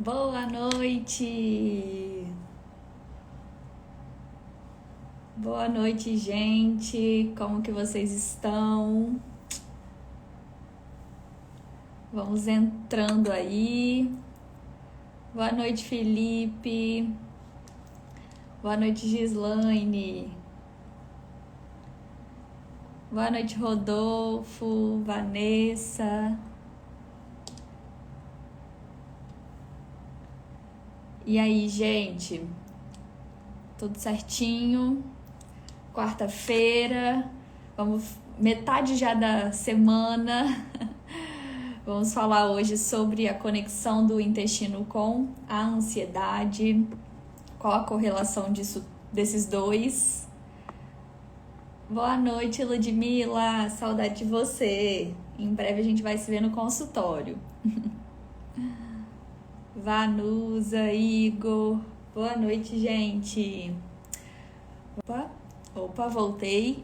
Boa noite! Boa noite, gente! Como que vocês estão? Vamos entrando aí. Boa noite, Felipe. Boa noite, Gislaine. Boa noite, Rodolfo, Vanessa. E aí, gente? Tudo certinho? Quarta-feira, metade já da semana. Vamos falar hoje sobre a conexão do intestino com a ansiedade, qual a correlação desses dois. Boa noite, Ludmila, saudade de você. Em breve a gente vai se ver no consultório. Vanusa, Igor, boa noite, gente. Opa, voltei.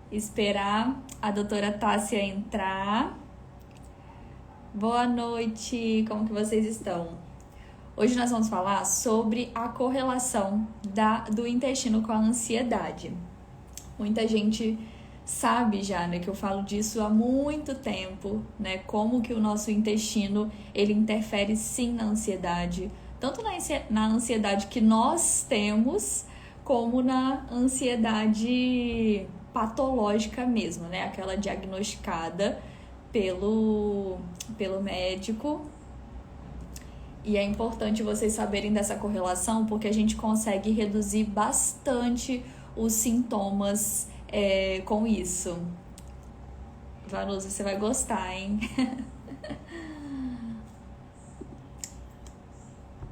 Esperar a doutora Tássia entrar. Boa noite, como que vocês estão? Hoje nós vamos falar sobre a correlação do intestino com a ansiedade. Muita gente sabe já, né, que eu falo disso há muito tempo, né, como que o nosso intestino, ele interfere sim na ansiedade, tanto na ansiedade que nós temos, como na ansiedade patológica mesmo, né, aquela diagnosticada pelo médico. E é importante vocês saberem dessa correlação, porque a gente consegue reduzir bastante os sintomas com isso. Vanusa, você vai gostar, hein?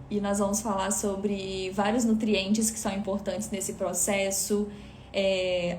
E nós vamos falar sobre vários nutrientes que são importantes nesse processo.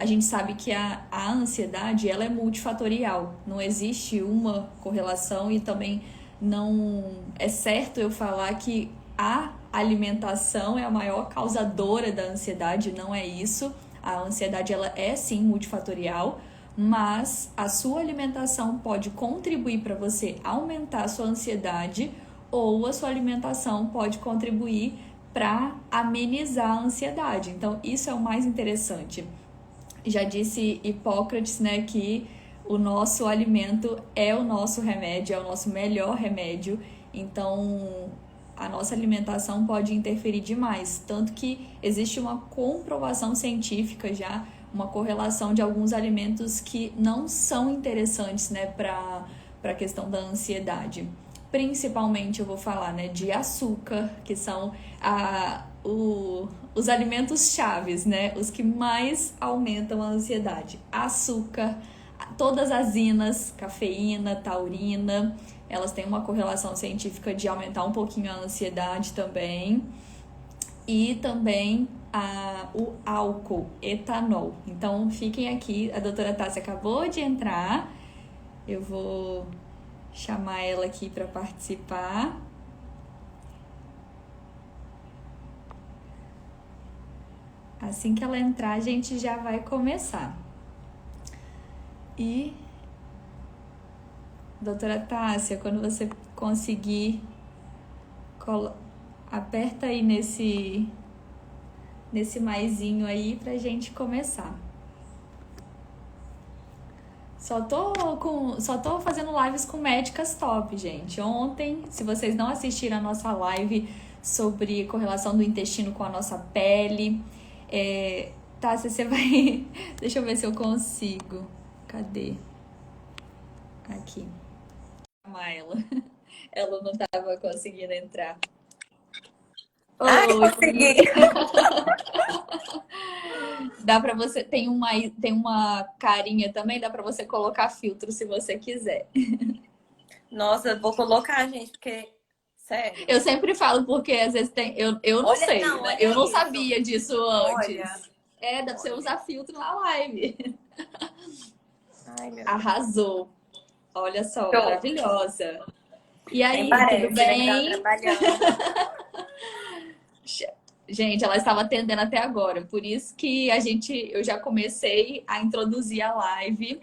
A gente sabe que a ansiedade, ela é multifatorial. Não existe uma correlação e também não é certo eu falar que a alimentação é a maior causadora da ansiedade, não é isso. A ansiedade, ela é sim multifatorial, mas a sua alimentação pode contribuir para você aumentar a sua ansiedade, ou a sua alimentação pode contribuir para amenizar a ansiedade. Então, isso é o mais interessante. Já disse Hipócrates, né, que o nosso alimento é o nosso remédio, é o nosso melhor remédio. Então, a nossa alimentação pode interferir demais. Tanto que existe uma comprovação científica já, uma correlação de alguns alimentos que não são interessantes, né, para a questão da ansiedade. Principalmente eu vou falar, né, de açúcar, que são os alimentos chaves, né, os que mais aumentam a ansiedade. Açúcar, todas as inas, cafeína, taurina, elas têm uma correlação científica de aumentar um pouquinho a ansiedade também. E também o álcool, etanol. Então fiquem aqui, a doutora Tássia acabou de entrar, eu vou chamar ela aqui para participar. Assim que ela entrar, a gente já vai começar. E, doutora Tássia, quando você conseguir, aperta aí nesse maisinho aí pra gente começar. Só tô fazendo lives com médicas top, gente. Ontem, se vocês não assistiram a nossa live sobre correlação do intestino com a nossa pele, Tássia, você vai... Deixa eu ver se eu consigo. Cadê? Aqui. Chamar ela. Ela não tava conseguindo entrar. Ai, consegui! Dá pra você... Tem uma carinha também, dá pra você colocar filtro se você quiser. Nossa, vou colocar, gente, porque... Sério. Eu sempre falo porque às vezes tem... Eu não sei, não, né? olha Eu não isso. sabia disso antes. Olha. Dá pra você usar filtro na live. Ai, meu Deus. Arrasou. Olha só, Show. Maravilhosa. E aí, parece, tudo bem? né, que tá trabalhando. Gente, ela estava atendendo até agora, por isso que eu já comecei a introduzir a live.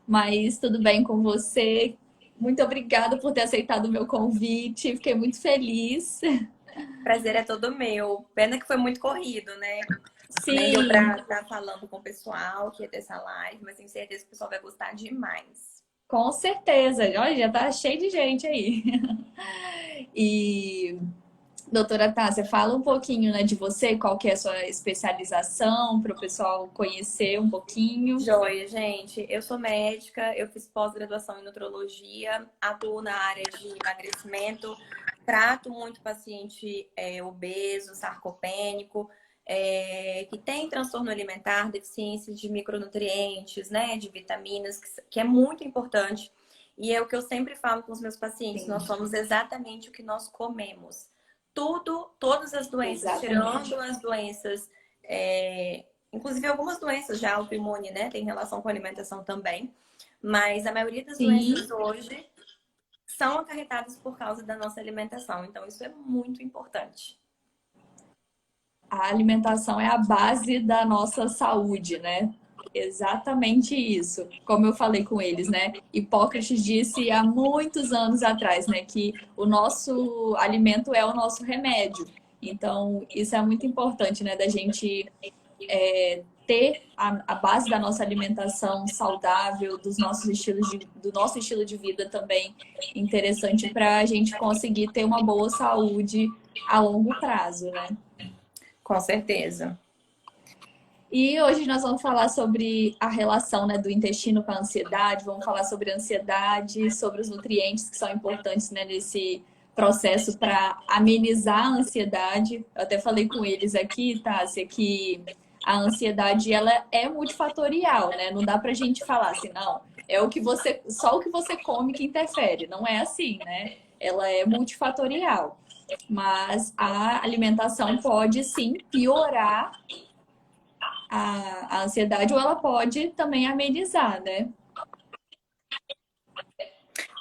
Mas tudo bem com você? Muito obrigada por ter aceitado o meu convite. Fiquei muito feliz. Prazer é todo meu. Pena que foi muito corrido, né? Nem deu Sim, pra estar falando com o pessoal que ia ter essa live, mas tenho certeza que o pessoal vai gostar demais. com certeza. Olha, já tá cheio de gente aí. E, doutora Tássia, fala um pouquinho, né, de você, qual que é a sua especialização, para o pessoal conhecer um pouquinho. Joia, gente. Eu sou médica, eu fiz pós-graduação em nutrologia, atuo na área de emagrecimento, trato muito paciente obeso, sarcopênico, que tem transtorno alimentar, deficiência de micronutrientes, né, de vitaminas, que é muito importante. E é o que eu sempre falo com os meus pacientes, nós Sim, somos exatamente o que nós comemos. Tudo, todas as doenças, tirando exatamente. as doenças inclusive, algumas doenças já autoimune, né? Tem relação com a alimentação também. Mas a maioria das Sim, doenças hoje são acarretadas por causa da nossa alimentação. Então, isso é muito importante. a alimentação é a base da nossa saúde, né? Exatamente isso. Como eu falei com eles, né? Hipócrates disse há muitos anos atrás, né, que o nosso alimento é o nosso remédio. Então, isso é muito importante, né, da gente ter a base da nossa alimentação saudável, do nosso estilo de vida também interessante para a gente conseguir ter uma boa saúde a longo prazo, né? Com certeza. E hoje nós vamos falar sobre a relação, né, do intestino com a ansiedade, vamos falar sobre a ansiedade, sobre os nutrientes que são importantes, né, nesse processo para amenizar a ansiedade. Eu até falei com eles aqui, Tássia, que a ansiedade ela é multifatorial, né? Não dá pra gente falar assim, não, é o que você, só o que você come que interfere. Não é assim, né? Ela é multifatorial. Mas a alimentação pode sim piorar a ansiedade, ou ela pode também amenizar, né?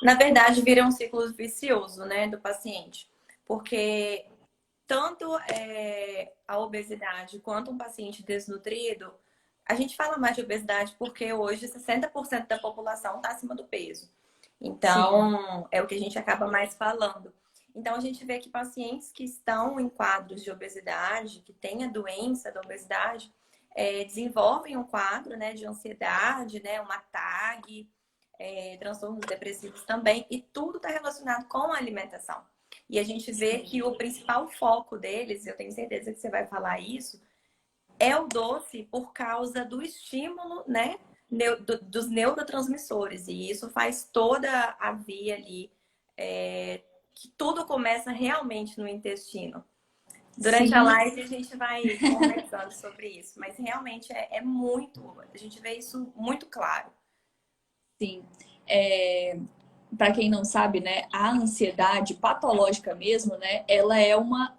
Na verdade, vira um ciclo vicioso, né, do paciente. Porque tanto a obesidade quanto um paciente desnutrido, a gente fala mais de obesidade porque hoje 60% da população está acima do peso. Sim, Então, é o que a gente acaba mais falando. Então, a gente vê que pacientes que estão em quadros de obesidade, que têm a doença da obesidade, desenvolvem um quadro, né, de ansiedade, né, uma TAG, transtornos depressivos também, e tudo está relacionado com a alimentação. E a gente vê sim, que o principal foco deles, eu tenho certeza que você vai falar isso, é o doce por causa do estímulo, né, dos neurotransmissores. E isso faz toda a via ali, que tudo começa realmente no intestino. Durante a sim, live a gente vai conversando sobre isso, mas realmente muito, a gente vê isso muito claro. sim. Para quem não sabe, né, a ansiedade patológica mesmo, né, ela é uma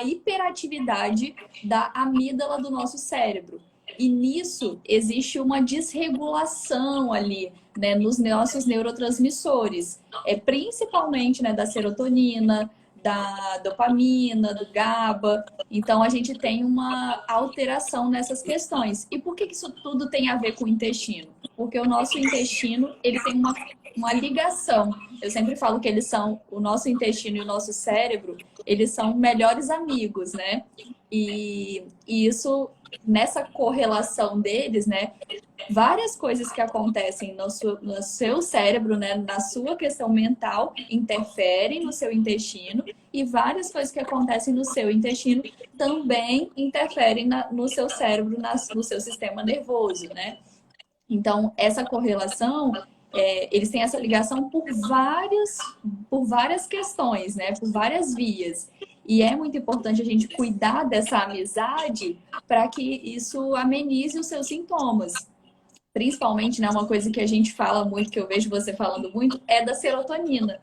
hiperatividade da amígdala do nosso cérebro. E nisso existe uma desregulação ali, né, nos nossos neurotransmissores, principalmente, né, da serotonina, da dopamina, do GABA. Então a gente tem uma alteração nessas questões. E por que isso tudo tem a ver com o intestino? Porque o nosso intestino, ele tem uma ligação. Eu sempre falo que eles são, o nosso intestino e o nosso cérebro, eles são melhores amigos, né? E isso, nessa correlação deles, né? Várias coisas que acontecem no seu cérebro, né? Na sua questão mental, interferem no seu intestino, e várias coisas que acontecem no seu intestino também interferem no seu cérebro, no seu sistema nervoso, né? Então, essa correlação, eles têm essa ligação por várias questões, né? Por várias vias. E é muito importante a gente cuidar dessa amizade para que isso amenize os seus sintomas. Principalmente, né, uma coisa que a gente fala muito, que eu vejo você falando muito, é da serotonina.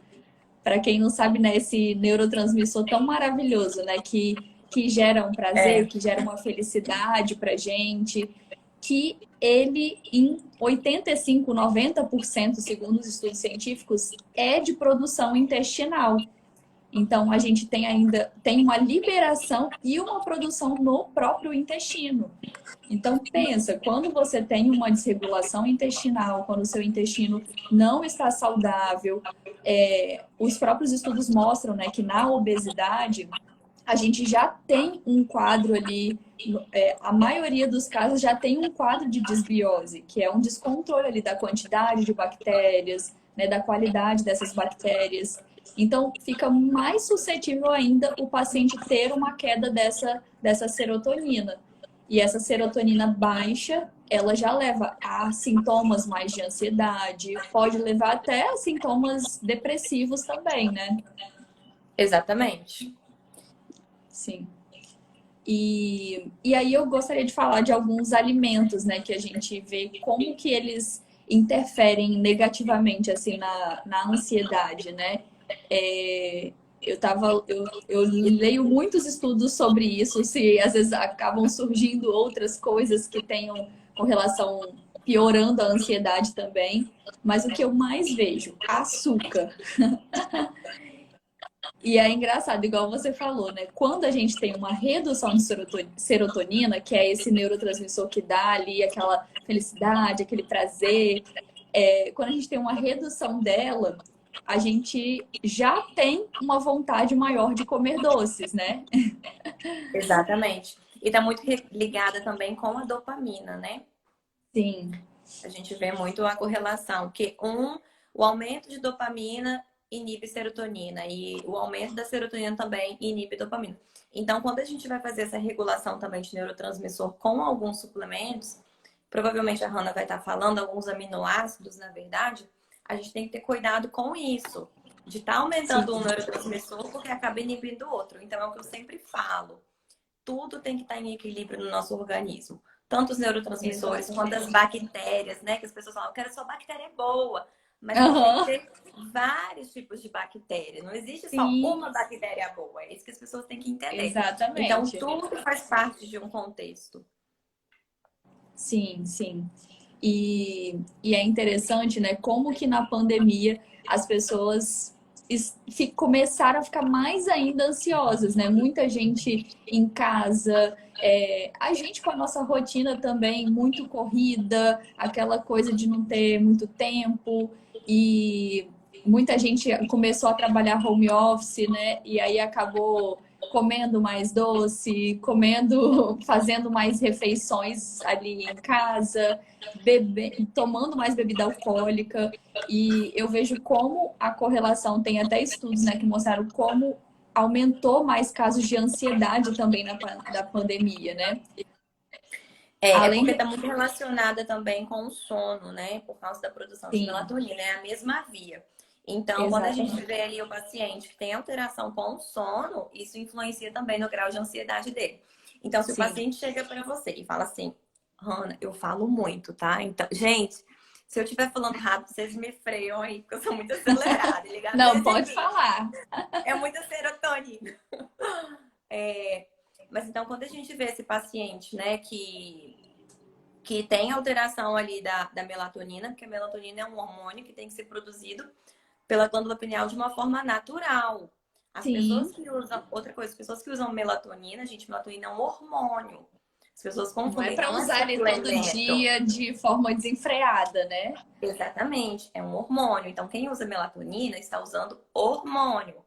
Para quem não sabe, né, esse neurotransmissor tão maravilhoso, né, que gera um prazer, É, que gera uma felicidade para gente, que ele, em 85, 90%, segundo os estudos científicos, é de produção intestinal. Então, a gente tem uma liberação e uma produção no próprio intestino. Então, pensa, quando você tem uma desregulação intestinal, quando o seu intestino não está saudável, os próprios estudos mostram, né, que na obesidade, a gente já tem um quadro ali, a maioria dos casos já tem um quadro de desbiose, que é um descontrole ali da quantidade de bactérias, né, da qualidade dessas bactérias. Então, fica mais suscetível ainda o paciente ter uma queda dessa serotonina. E essa serotonina baixa, ela já leva a sintomas mais de ansiedade, pode levar até a sintomas depressivos também, né? Exatamente. Sim. E aí eu gostaria de falar de alguns alimentos, né, que a gente vê como que eles interferem negativamente, assim, na ansiedade, né? Eu leio muitos estudos sobre isso, se às vezes acabam surgindo outras coisas que tenham correlação piorando a ansiedade também, mas o que eu mais vejo, açúcar. E é engraçado, igual você falou, né? Quando a gente tem uma redução de serotonina, que é esse neurotransmissor que dá ali aquela felicidade, aquele prazer, quando a gente tem uma redução dela, a gente já tem uma vontade maior de comer doces, né? Exatamente. E tá muito ligada também com a dopamina, né? Sim, A gente vê muito a correlação, que o aumento de dopamina inibe serotonina e o aumento da serotonina também inibe dopamina. Então, quando a gente vai fazer essa regulação também de neurotransmissor com alguns suplementos, provavelmente a Hannah vai estar falando alguns aminoácidos, na verdade, a gente tem que ter cuidado com isso, de estar aumentando sim, um neurotransmissor porque acaba inibindo o outro. Então, é o que eu sempre falo. Tudo tem que estar em equilíbrio no nosso organismo. Tanto os neurotransmissores quanto as exatamente. bactérias, né? Que as pessoas falam, eu quero só bactéria boa. Mas a gente tem que Aham, ter vários tipos de bactéria. Não existe só sim, uma bactéria boa. É isso que as pessoas têm que entender. Então, exatamente. tudo faz parte de um contexto. Sim, sim. E é interessante, né? Como que na pandemia as pessoas começaram a ficar mais ainda ansiosas, né? Muita gente em casa, a gente com a nossa rotina também muito corrida, aquela coisa de não ter muito tempo e muita gente começou a trabalhar home office, né? E aí acabou comendo mais doce, fazendo mais refeições ali em casa, tomando mais bebida alcoólica. E eu vejo como a correlação, tem até estudos, né, que mostraram como aumentou mais casos de ansiedade também da pandemia, né? É Além porque de. está muito relacionada também com o sono, né? Por causa da produção de Sim, melatonina, é a mesma via. Então, quando a gente exatamente. vê ali o paciente que tem alteração com o sono, isso influencia também no grau de ansiedade dele. Então, se o Sim. paciente chega para você e fala assim, Hannah, eu falo muito, tá? Então, gente, se eu estiver falando rápido, vocês me freiam aí, porque eu sou muito acelerada. Ligado Não, desde pode aqui. falar. É muita serotonina. É, mas então, quando a gente vê esse paciente, né, que tem alteração ali da melatonina, porque a melatonina é um hormônio que tem que ser produzido pela glândula pineal de uma forma natural. As pessoas Sim, que usam, outra coisa, as pessoas que usam melatonina, gente, melatonina é um hormônio. As pessoas não é confundem, para não é usar ele todo suplemento. dia de forma desenfreada, né? Exatamente, é um hormônio. Então, quem usa melatonina está usando hormônio.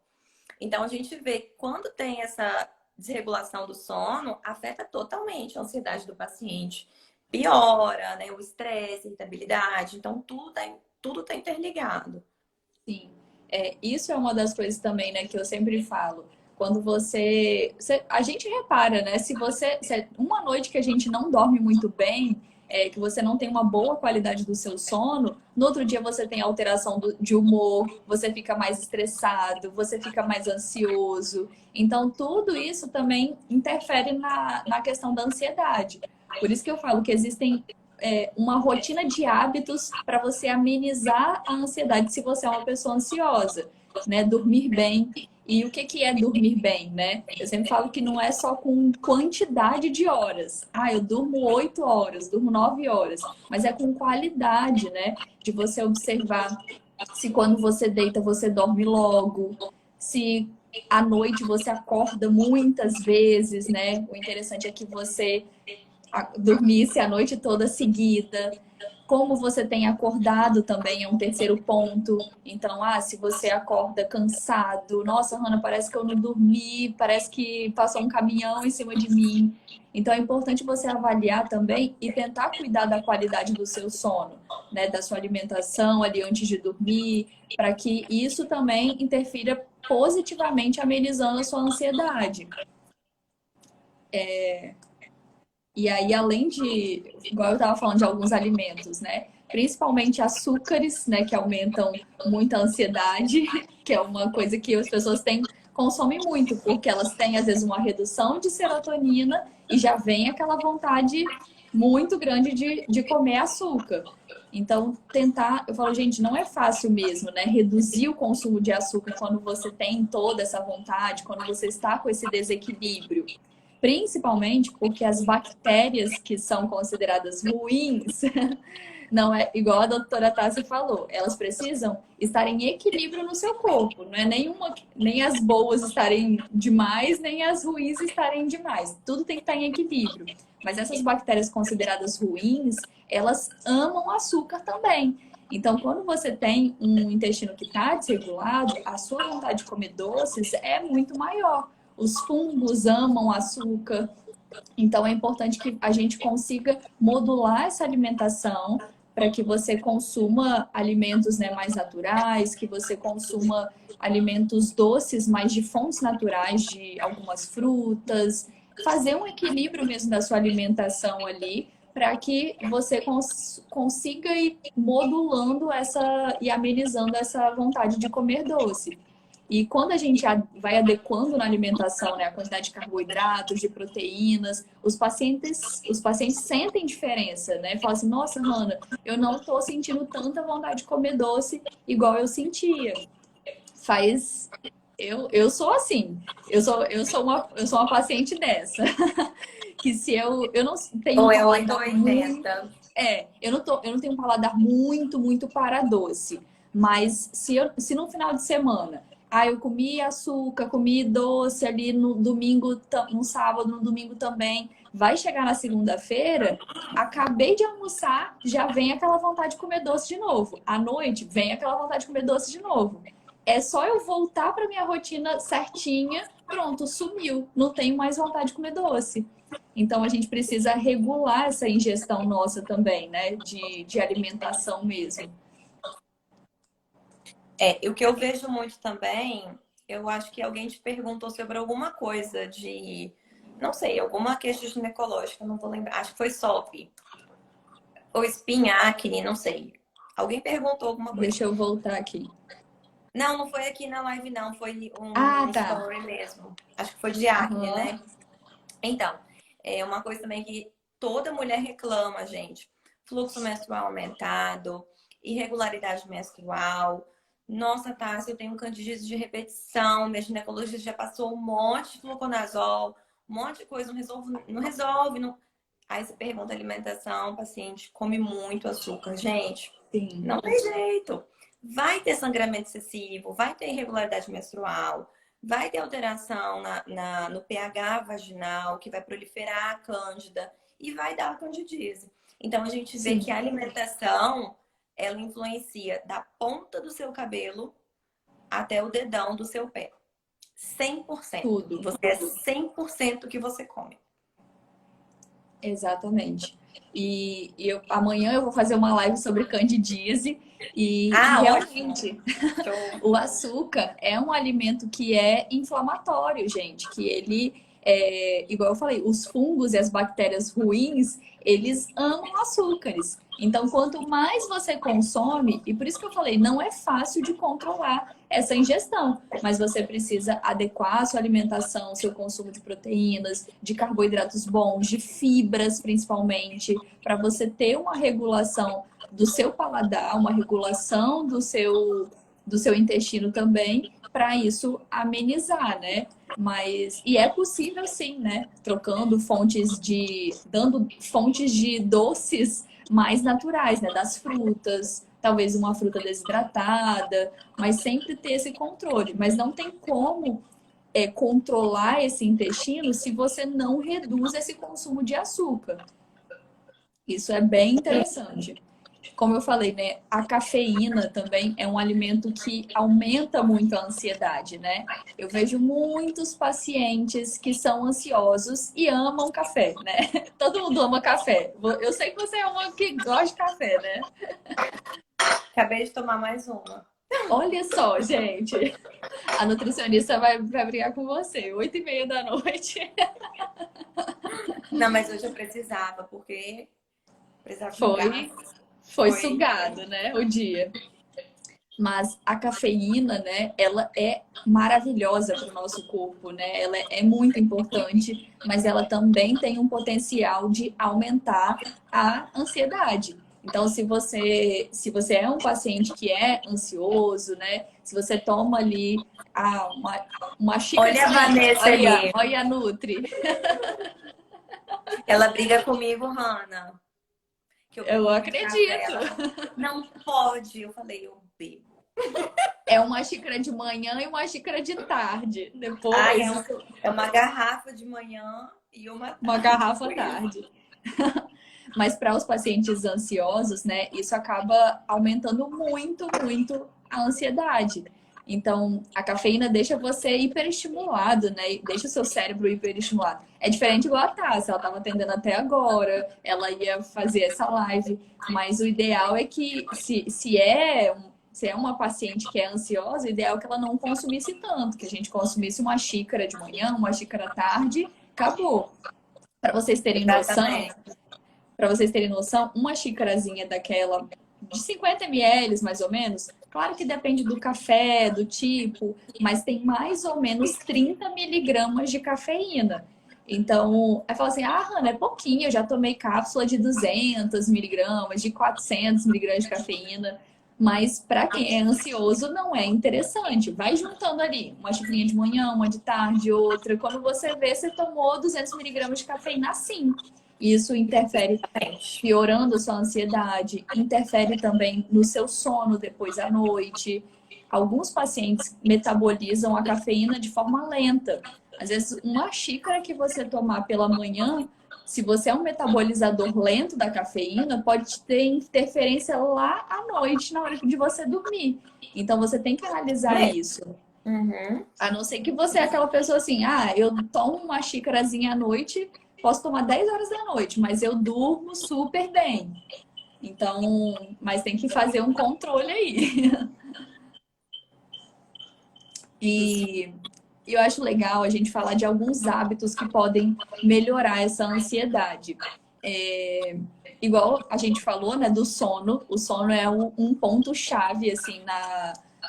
Então, a gente vê que quando tem essa desregulação do sono, afeta totalmente a ansiedade do paciente. Piora, né? O estresse, a irritabilidade. Então, tudo tá interligado. Sim. Isso é uma das coisas também, né, que eu sempre falo. Quando a gente repara, né? Se é uma noite que a gente não dorme muito bem, que você não tem uma boa qualidade do seu sono, no outro dia você tem alteração de humor, você fica mais estressado, você fica mais ansioso. Então, tudo isso também interfere na questão da ansiedade. Por isso que eu falo que existem uma rotina de hábitos para você amenizar a ansiedade se você é uma pessoa ansiosa, né? Dormir bem. E o que que é dormir bem, né? Eu sempre falo que não é só com quantidade de horas. Ah, eu durmo 8 horas, durmo 9 horas, mas é com qualidade, né? De você observar se quando você deita você dorme logo, se à noite você acorda muitas vezes, né? O interessante é que você dormisse a noite toda seguida. Como você tem acordado também é um terceiro ponto. Então, se você acorda cansado, nossa, Hannah, parece que eu não dormi, parece que passou um caminhão em cima de mim. Então, é importante você avaliar também e tentar cuidar da qualidade do seu sono, né, da sua alimentação ali antes de dormir, para que isso também interfira positivamente amenizando a sua ansiedade. E aí, além de, igual eu estava falando de alguns alimentos, né? Principalmente açúcares, né? Que aumentam muito a ansiedade, que é uma coisa que as pessoas consomem muito, porque elas têm, às vezes, uma redução de serotonina e já vem aquela vontade muito grande de comer açúcar. Então, eu falo, gente, não é fácil mesmo, né? Reduzir o consumo de açúcar quando você tem toda essa vontade, quando você está com esse desequilíbrio. Principalmente porque as bactérias que são consideradas ruins, não é igual a doutora Tassi falou, elas precisam estar em equilíbrio no seu corpo. Não é nem as boas estarem demais, nem as ruins estarem demais. Tudo tem que estar em equilíbrio. Mas essas bactérias consideradas ruins, elas amam açúcar também. Então, quando você tem um intestino que está desregulado, a sua vontade de comer doces é muito maior. Os fungos amam açúcar. Então, é importante que a gente consiga modular essa alimentação para que você consuma alimentos, né, mais naturais, que você consuma alimentos doces, mas de fontes naturais, de algumas frutas. Fazer um equilíbrio mesmo da sua alimentação ali, para que você consiga ir modulando e amenizando essa vontade de comer doce. E quando a gente vai adequando na alimentação, né, a quantidade de carboidratos, de proteínas, os pacientes sentem diferença, né? Falam assim, nossa, Hannah, eu não estou sentindo tanta vontade de comer doce igual eu sentia. Eu sou assim, eu sou uma paciente dessa. Que se eu não tenho Ou um é paladar muito, 880. eu não tenho um paladar muito para doce. Mas se no final de semana, eu comi açúcar, comi doce ali no domingo, no sábado, no domingo também, vai chegar na segunda-feira, acabei de almoçar, já vem aquela vontade de comer doce de novo. À noite, vem aquela vontade de comer doce de novo. É só eu voltar para minha rotina certinha, pronto, sumiu. Não tenho mais vontade de comer doce. Então, a gente precisa regular essa ingestão nossa também, né? De alimentação mesmo. E o que eu vejo muito também, eu acho que alguém te perguntou sobre alguma coisa de, não sei, alguma queixa ginecológica, não vou lembrar, acho que foi SOP, ou espinhacne, não sei. Alguém perguntou alguma coisa. Deixa eu voltar aqui. Não, não foi aqui na live, não, foi um Tá. story mesmo. Acho que foi de acne, Uhum. né? Então, é uma coisa também que toda mulher reclama, gente. Fluxo menstrual aumentado, irregularidade menstrual. Nossa, Tássia, eu tenho candidíase de repetição. Minha ginecologista já passou um monte de fluconazol, um monte de coisa, não resolve. Não... Aí você pergunta alimentação, o paciente come muito açúcar. Gente, Sim. não tem jeito. Vai ter sangramento excessivo, vai ter irregularidade menstrual, vai ter alteração no pH vaginal, que vai proliferar a cândida e vai dar a candidíase. Então, a gente vê que a alimentação, ela influencia da ponta do seu cabelo até o dedão do seu pé. 100%. Tudo. Você é 100% o que você come. Exatamente. E amanhã eu vou fazer uma live sobre candidíase e realmente o açúcar é um alimento que é inflamatório, gente, que ele igual eu falei, os fungos e as bactérias ruins, eles amam açúcares. Então, quanto mais você consome, e por isso que eu falei, não é fácil de controlar essa ingestão, mas você precisa adequar a sua alimentação, seu consumo de proteínas, de carboidratos bons, de fibras principalmente, para você ter uma regulação do seu paladar, uma regulação do seu intestino também, para isso amenizar, né? E é possível sim, né? Dando fontes de doces mais naturais, né? Das frutas, talvez uma fruta desidratada, mas sempre ter esse controle. Mas não tem como controlar esse intestino se você não reduz esse consumo de açúcar. Isso é bem interessante. Como eu falei, né? A cafeína também é um alimento que aumenta muito a ansiedade, né? Eu vejo muitos pacientes que são ansiosos e amam café, né? Todo mundo ama café. Eu sei que você é uma que gosta de café, né? Acabei de tomar mais uma. Olha só, gente. A nutricionista vai brigar com você, 8h30 da noite. Não, mas hoje eu precisava, porque precisava de um Foi, gás. foi sugado, né? O dia. Mas a cafeína, né, ela é maravilhosa para o nosso corpo, né? Ela é muito importante, mas ela também tem um potencial de aumentar a ansiedade. Então, se você é um paciente que é ansioso, né? Se você toma ali uma xícara... Olha a Vanessa ali. Olha a Nutri. Ela briga comigo, Hanna. Que Eu acredito. Não pode. Eu falei, eu bebo. É uma xícara de manhã e uma xícara de tarde. Depois. É uma garrafa de manhã e uma garrafa à tarde. Mas para os pacientes ansiosos, né, isso acaba aumentando muito, muito a ansiedade. Então, a cafeína deixa você hiperestimulado, né? Deixa o seu cérebro hiperestimulado. É diferente igual a Tássia, ela estava atendendo até agora, ela ia fazer essa live, mas o ideal é que, se é uma paciente que é ansiosa, o ideal é que ela não consumisse tanto, que a gente consumisse uma xícara de manhã, uma xícara à tarde, acabou. Para vocês terem noção, uma xícarazinha daquela de 50 ml, mais ou menos, claro que depende do café, do tipo, mas tem mais ou menos 30 miligramas de cafeína. Então, aí fala assim, Hanna, é pouquinho, eu já tomei cápsula de 200 miligramas, de 400 miligramas de cafeína. Mas para quem é ansioso, não é interessante. Vai juntando ali, uma xicrinha de manhã, uma de tarde, outra. Quando você vê, você tomou 200 miligramas de cafeína assim. Isso interfere, piorando a sua ansiedade, interfere também no seu sono depois à noite. Alguns pacientes metabolizam a cafeína de forma lenta. Às vezes, uma xícara que você tomar pela manhã, se você é um metabolizador lento da cafeína, pode ter interferência lá à noite, na hora de você dormir. Então, você tem que analisar isso. Uhum. A não ser que você é aquela pessoa assim, eu tomo uma xícarazinha à noite, posso tomar 10 horas da noite, mas eu durmo super bem. Então, mas tem que fazer um controle aí. E eu acho legal a gente falar de alguns hábitos que podem melhorar essa ansiedade. Igual a gente falou, né, do sono. O sono é um ponto-chave, assim,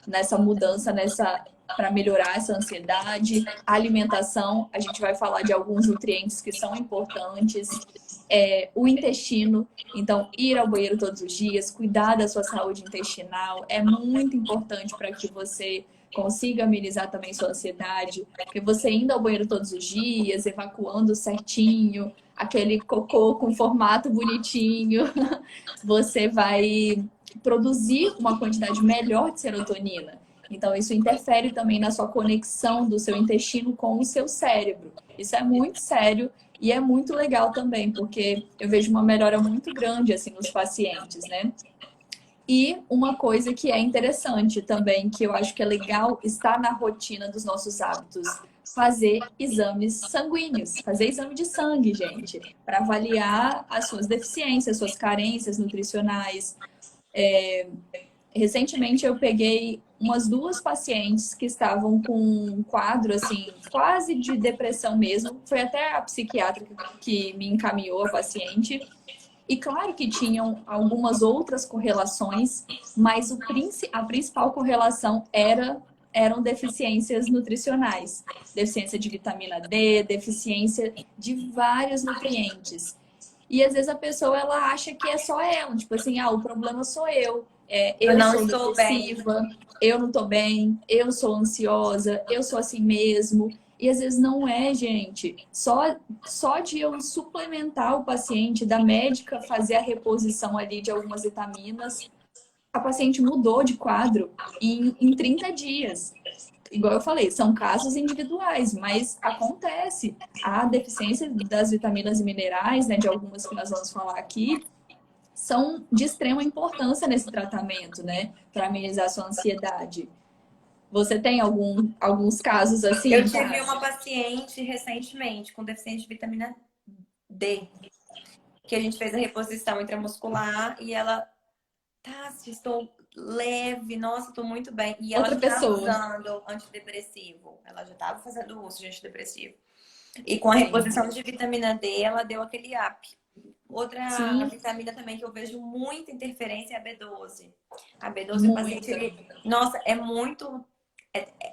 nessa mudança, para melhorar essa ansiedade. A alimentação, a gente vai falar de alguns nutrientes que são importantes. O intestino, então ir ao banheiro todos os dias, cuidar da sua saúde intestinal é muito importante para que você consiga amenizar também sua ansiedade, porque você indo ao banheiro todos os dias, evacuando certinho, aquele cocô com formato bonitinho, você vai produzir uma quantidade melhor de serotonina. Então, isso interfere também na sua conexão do seu intestino com o seu cérebro. Isso é muito sério e é muito legal também, porque eu vejo uma melhora muito grande assim nos pacientes, né? E uma coisa que é interessante também, que eu acho que é legal estar na rotina dos nossos hábitos, fazer exames sanguíneos, fazer exame de sangue, gente, para avaliar as suas deficiências, suas carências nutricionais. Recentemente eu peguei umas 2 pacientes que estavam com um quadro, assim, quase de depressão mesmo. Foi até a psiquiatra que me encaminhou a paciente. E claro que tinham algumas outras correlações, mas a principal correlação eram deficiências nutricionais. Deficiência de vitamina D, deficiência de vários nutrientes. E às vezes a pessoa ela acha que é só ela, tipo assim, o problema sou eu. Eu não sou depressiva, eu não estou bem, eu sou ansiosa, eu sou assim mesmo. E às vezes não é, gente. Só de eu suplementar o paciente, da médica fazer a reposição ali de algumas vitaminas, a paciente mudou de quadro em 30 dias. igual eu falei, são casos individuais, mas acontece. A deficiência das vitaminas e minerais, né, de algumas que nós vamos falar aqui, são de extrema importância nesse tratamento, né, para amenizar sua ansiedade. Você tem alguns casos Eu assim, tive tá? uma paciente recentemente com deficiência de vitamina D, que a gente fez a reposição intramuscular e ela, tá, estou leve, nossa, estou muito bem. E ela Outra já estava pessoa. usando antidepressivo, ela já estava fazendo uso de antidepressivo. E com a Sim, reposição de vitamina D, ela deu aquele up. Outra sim, vitamina também que eu vejo muita interferência é a B12. A B12, o paciente, muita. ele, nossa, é muito.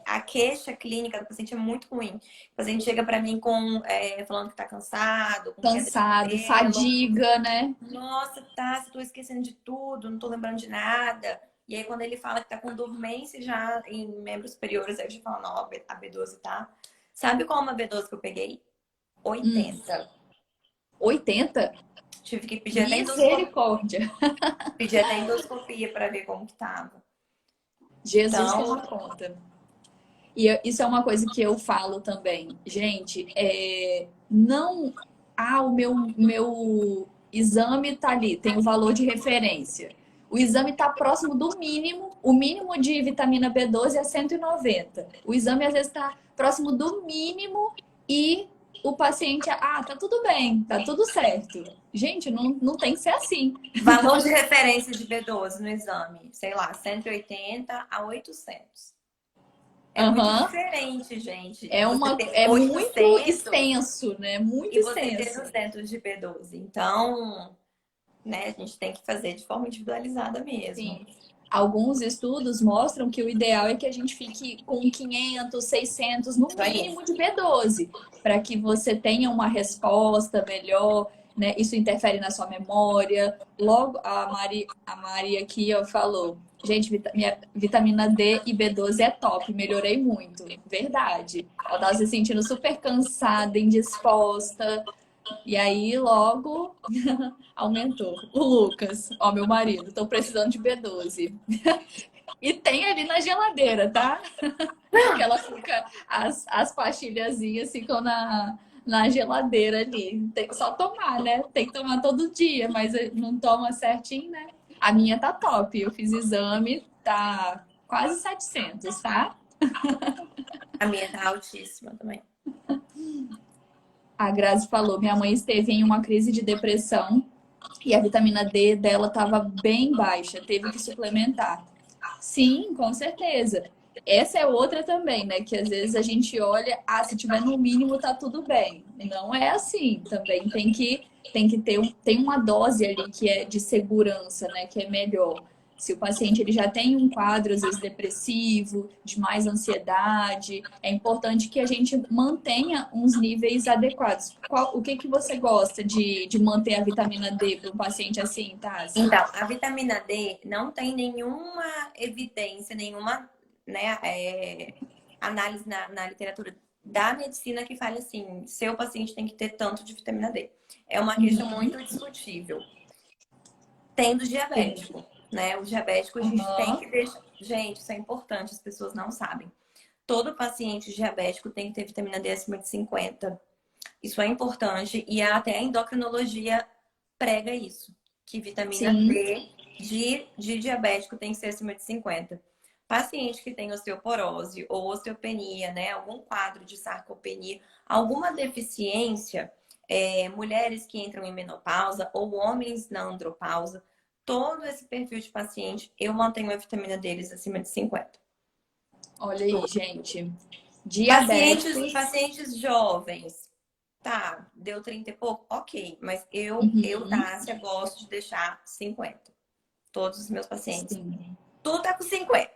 A queixa clínica do paciente é muito ruim. O paciente chega para mim com falando que tá cansado, com queda de Cansado, cabelo. fadiga, né? Nossa, tá, estou esquecendo de tudo, não tô lembrando de nada. E aí, quando ele fala que tá com dormência já em membros superiores, aí eu já falo, não, a B12 tá. Sabe qual é uma B12 que eu peguei? 80. 80? Tive que Misericórdia. pedir até endoscopia para ver como que tava. Jesus Então, toma conta. E isso é uma coisa que eu falo também. Gente, não... Ah, o meu exame tá ali, tem o valor de referência. O exame está próximo do mínimo. O mínimo de vitamina B12 é 190. O exame às vezes está próximo do mínimo e o paciente, tá tudo bem, tá tudo certo. Gente, não tem que ser assim. valor de referência de B12 no exame, sei lá, 180 a 800. É muito Aham. diferente, gente. É, Você ter é muito 800 extenso, né? Muito e você ter extenso. 200 de B12. Então, né, a gente tem que fazer de forma individualizada Sim. mesmo. Alguns estudos mostram que o ideal é que a gente fique com 500, 600 no Isso aí. mínimo de B12, para que você tenha uma resposta melhor, né? Isso interfere na sua memória. Logo, a Mari aqui ó, falou: gente, minha vitamina D e B12 é top, melhorei muito. Verdade. Ela estava se sentindo super cansada, indisposta. E aí, logo, aumentou. O Lucas, ó, meu marido, tô precisando de B12. E tem ali na geladeira, tá? Que ela fica, as pastilhazinhas ficam na geladeira ali. Tem que só tomar, né? Tem que tomar todo dia, mas não toma certinho, né? A minha tá top. Eu fiz exame, tá quase 700, tá? A minha tá altíssima também. A Grazi falou: minha mãe esteve em uma crise de depressão e a vitamina D dela estava bem baixa, teve que suplementar. Sim, com certeza. Essa é outra também, né? Que às vezes a gente olha, se tiver no mínimo tá tudo bem. Não é assim. Também tem que ter tem uma dose ali que é de segurança, né? Que é melhor. Se o paciente ele já tem um quadro, às vezes, depressivo, de mais ansiedade, é importante que a gente mantenha uns níveis adequados. O que que você gosta de manter a vitamina D para um paciente assim, Tassi? Então, a vitamina D não tem nenhuma evidência, nenhuma, né, análise na literatura da medicina que fale assim, seu paciente tem que ter tanto de vitamina D. É uma questão muito discutível. Tem do Sim. diabético, né? O diabético a gente tem Aham. que deixar. Gente, isso é importante, as pessoas não sabem. Todo paciente diabético tem que ter vitamina D acima de 50. Isso é importante e até a endocrinologia prega isso, que vitamina Sim. D de diabético tem que ser acima de 50. Paciente que tem osteoporose ou osteopenia, né, algum quadro de sarcopenia, alguma deficiência, mulheres que entram em menopausa ou homens na andropausa, todo esse perfil de paciente, eu mantenho a vitamina deles acima de 50. Olha aí, gente. Pacientes, Diabéticos. pacientes jovens, tá, deu 30 e pouco? Ok, mas eu, Uhum. Tássia, gosto de deixar 50. Todos os meus pacientes. Sim. Tu tá com 50.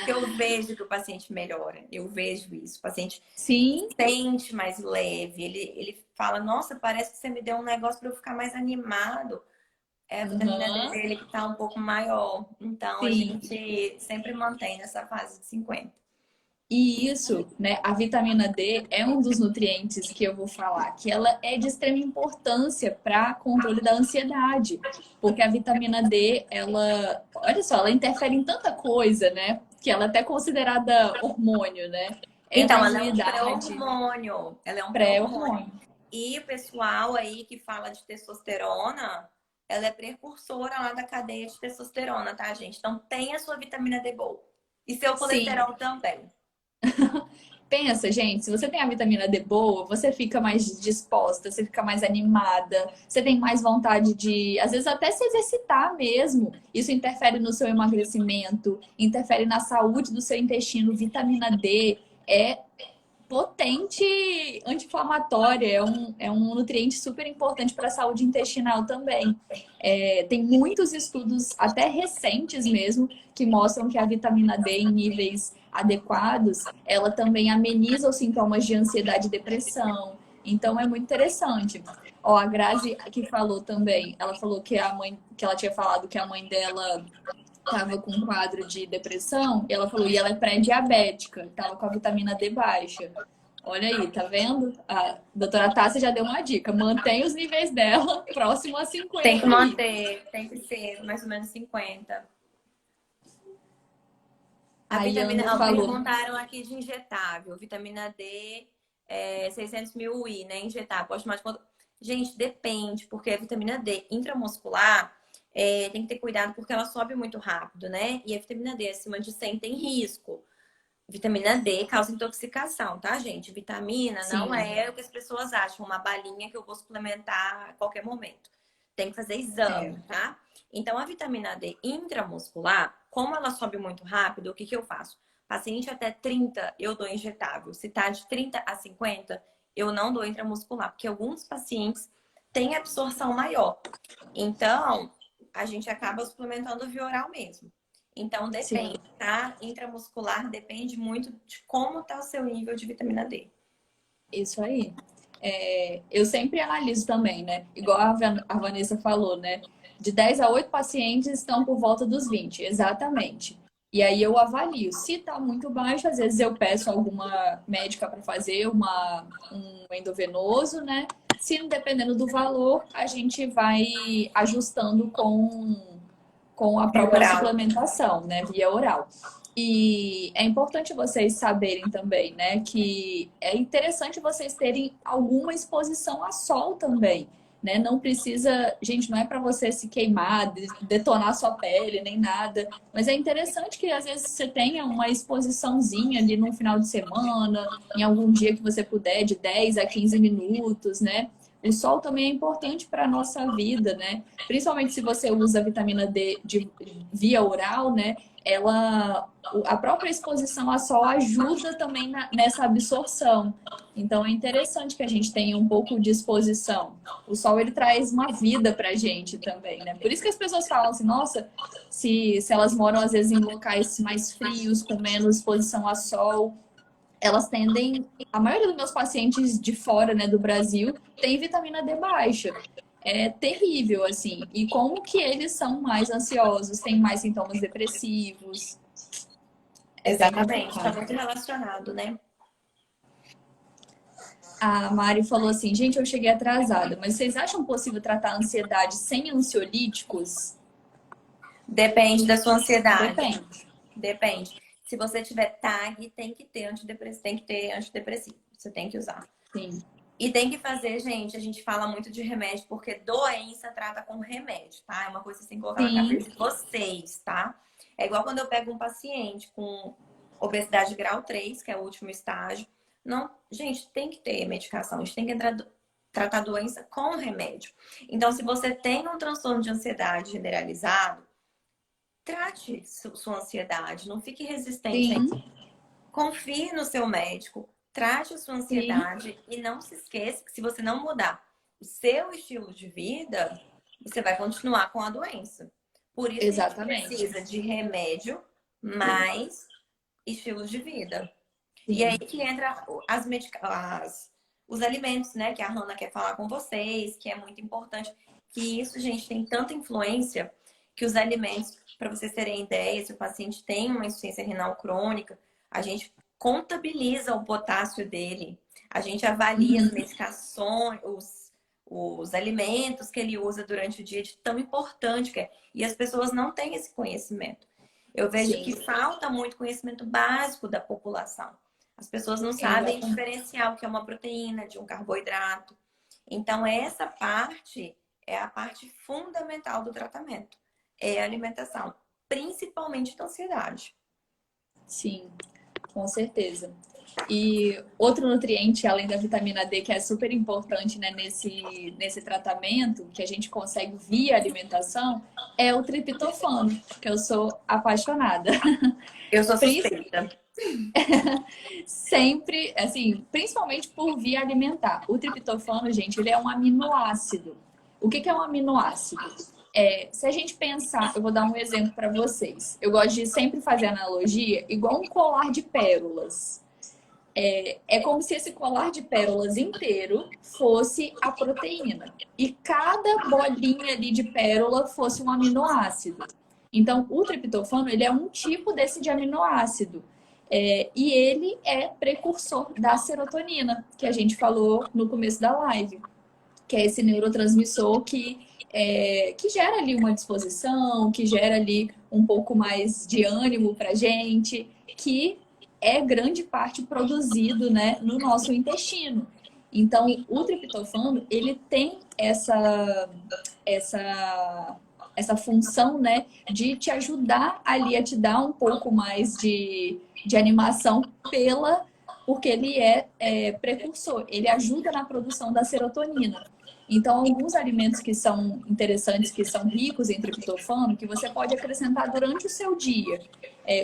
Eu vejo que o paciente melhora. Eu vejo isso. O paciente Sim. sente mais leve. Ele fala, nossa, parece que você me deu um negócio para eu ficar mais animado. É a vitamina D Uhum. dele que tá um pouco maior. Então, a Sim. gente sempre mantém nessa fase de 50. E isso, né, a vitamina D é um dos nutrientes que eu vou falar, que ela é de extrema importância para controle da ansiedade, porque a vitamina D, ela, olha só, ela interfere em tanta coisa, né, que ela é até considerada hormônio, né? É Então, na ela é um ingenuidade, pré-hormônio. Ela é um pré-hormônio. pré-hormônio. E o pessoal aí que fala de testosterona, ela é precursora lá da cadeia de testosterona, tá, gente? Então, tem a sua vitamina D boa. E seu Sim, colesterol também. pensa, gente, se você tem a vitamina D boa, você fica mais disposta, você fica mais animada, você tem mais vontade de, às vezes, até se exercitar mesmo. Isso interfere no seu emagrecimento, interfere na saúde do seu intestino. Vitamina D é potente anti-inflamatória, é um nutriente super importante para a saúde intestinal também. Tem muitos estudos, até recentes mesmo, que mostram que a vitamina D em níveis adequados, ela também ameniza os sintomas de ansiedade e depressão. Então é muito interessante. Ó, a Grazi que falou também, ela falou que a mãe, que ela tinha falado que a mãe dela estava com um quadro de depressão, e ela falou, e ela é pré-diabética, estava com a vitamina D baixa. Olha aí, tá vendo? A doutora Tássia já deu uma dica. Mantém os níveis dela próximo a Tem 50 que aí. manter, tem que ser mais ou menos 50. A A vitamina, Yanda ó, falou. perguntaram aqui de injetável. Vitamina D, 600 mil UI, né? Injetável. Pode tomar de quanto? Gente, depende, porque a vitamina D intramuscular tem que ter cuidado porque ela sobe muito rápido, né? E a vitamina D acima de 100 tem risco. Vitamina D causa intoxicação, tá, gente? Vitamina não Sim, é o que as pessoas acham, uma balinha que eu vou suplementar a qualquer momento. Tem que fazer é. exame, tá? Então, a vitamina D intramuscular, como ela sobe muito rápido, o que que eu faço? Paciente até 30, eu dou injetável. Se tá de 30 a 50, eu não dou intramuscular, porque alguns pacientes têm absorção maior. Então, a gente acaba suplementando via oral mesmo. Então, depende, Sim, tá? Intramuscular depende muito de como tá o seu nível de vitamina D. isso aí. Eu sempre analiso também, né? Igual a Vanessa falou, né? De 10 a 8 pacientes estão por volta dos 20, exatamente. E aí eu avalio. Se está muito baixo, às vezes eu peço alguma médica para fazer um endovenoso, né? Se dependendo do valor, a gente vai ajustando com a Via própria oral. suplementação, né? Via oral. E é importante vocês saberem também, né, que é interessante vocês terem alguma exposição a sol também, né? Não precisa, gente, não é para você se queimar, detonar sua pele, nem nada, mas é interessante que às vezes você tenha uma exposiçãozinha ali no final de semana, em algum dia que você puder, de 10 a 15 minutos, né? O sol também é importante para a nossa vida, né? Principalmente se você usa a vitamina D via oral, né? A própria exposição a sol ajuda também nessa absorção. Então é interessante que a gente tenha um pouco de exposição. O sol ele traz uma vida pra gente também, né? Por isso que as pessoas falam assim, nossa, se elas moram às vezes em locais mais frios, com menos exposição a sol, elas tendem, a maioria dos meus pacientes de fora, né, do Brasil, tem vitamina D baixa. É terrível, assim. E como que eles são mais ansiosos, têm mais sintomas depressivos. É bem Exatamente, está complicado. muito relacionado, né? A Mari falou assim, gente, eu cheguei atrasada, mas vocês acham possível tratar a ansiedade sem ansiolíticos? Depende da sua ansiedade. Depende. Depende. Se você tiver TAG, tem que ter antidepressivo. Você tem que usar. Sim. E tem que fazer, gente, a gente fala muito de remédio, porque doença trata com remédio, tá? É uma coisa que vocês têm que colocar na Sim, cabeça de vocês, tá? É igual quando eu pego um paciente com obesidade grau 3, que é o último estágio. Não, gente, tem que ter medicação, a gente tem que tratar a doença com remédio. Então, se você tem um transtorno de ansiedade generalizado, trate sua ansiedade, não fique resistente. sim, Confie no seu médico, trate a sua sim, ansiedade e não se esqueça que se você não mudar o seu estilo de vida, você vai continuar com a doença. Por isso que a gente exatamente. precisa de remédio mais estilo de vida. E aí Sim. que entra os alimentos, né? Que a Hannah quer falar com vocês, que é muito importante. Que isso, gente, tem tanta influência que os alimentos, para vocês terem ideia, se o paciente tem uma insuficiência renal crônica, a gente contabiliza o potássio dele, a gente avalia as Uhum. medicações, os alimentos que ele usa durante o dia, de tão importante que é. E as pessoas não têm esse conhecimento. Eu vejo Sim, que falta muito conhecimento básico da população. As pessoas não sabem exatamente. diferenciar o que é uma proteína de um carboidrato. Então, essa parte é a parte fundamental do tratamento, é a alimentação, principalmente da ansiedade. Sim, com certeza. E outro nutriente, além da vitamina D, que é super importante, né, nesse tratamento, que a gente consegue via alimentação, é o triptofano, que eu sou apaixonada. Eu sou Princi- suspeita. Sempre, assim, principalmente por via alimentar. O triptofano, gente, ele é um aminoácido. O que é um aminoácido? Se a gente pensar, eu vou dar um exemplo para vocês. Eu gosto de sempre fazer analogia igual um colar de pérolas. É como se esse colar de pérolas inteiro fosse a proteína. E cada bolinha ali de pérola fosse um aminoácido. Então, o triptofano, ele é um tipo desse de aminoácido. E ele é precursor da serotonina, que a gente falou no começo da live. Que é esse neurotransmissor que gera ali uma disposição, que gera ali um pouco mais de ânimo pra gente, que é grande parte produzido, né, no nosso intestino. Então, o triptofano, ele tem essa, essa função, né, de te ajudar ali a te dar um pouco mais de animação porque ele é precursor, ele ajuda na produção da serotonina. Então, alguns alimentos que são interessantes, que são ricos em triptofano, que você pode acrescentar durante o seu dia.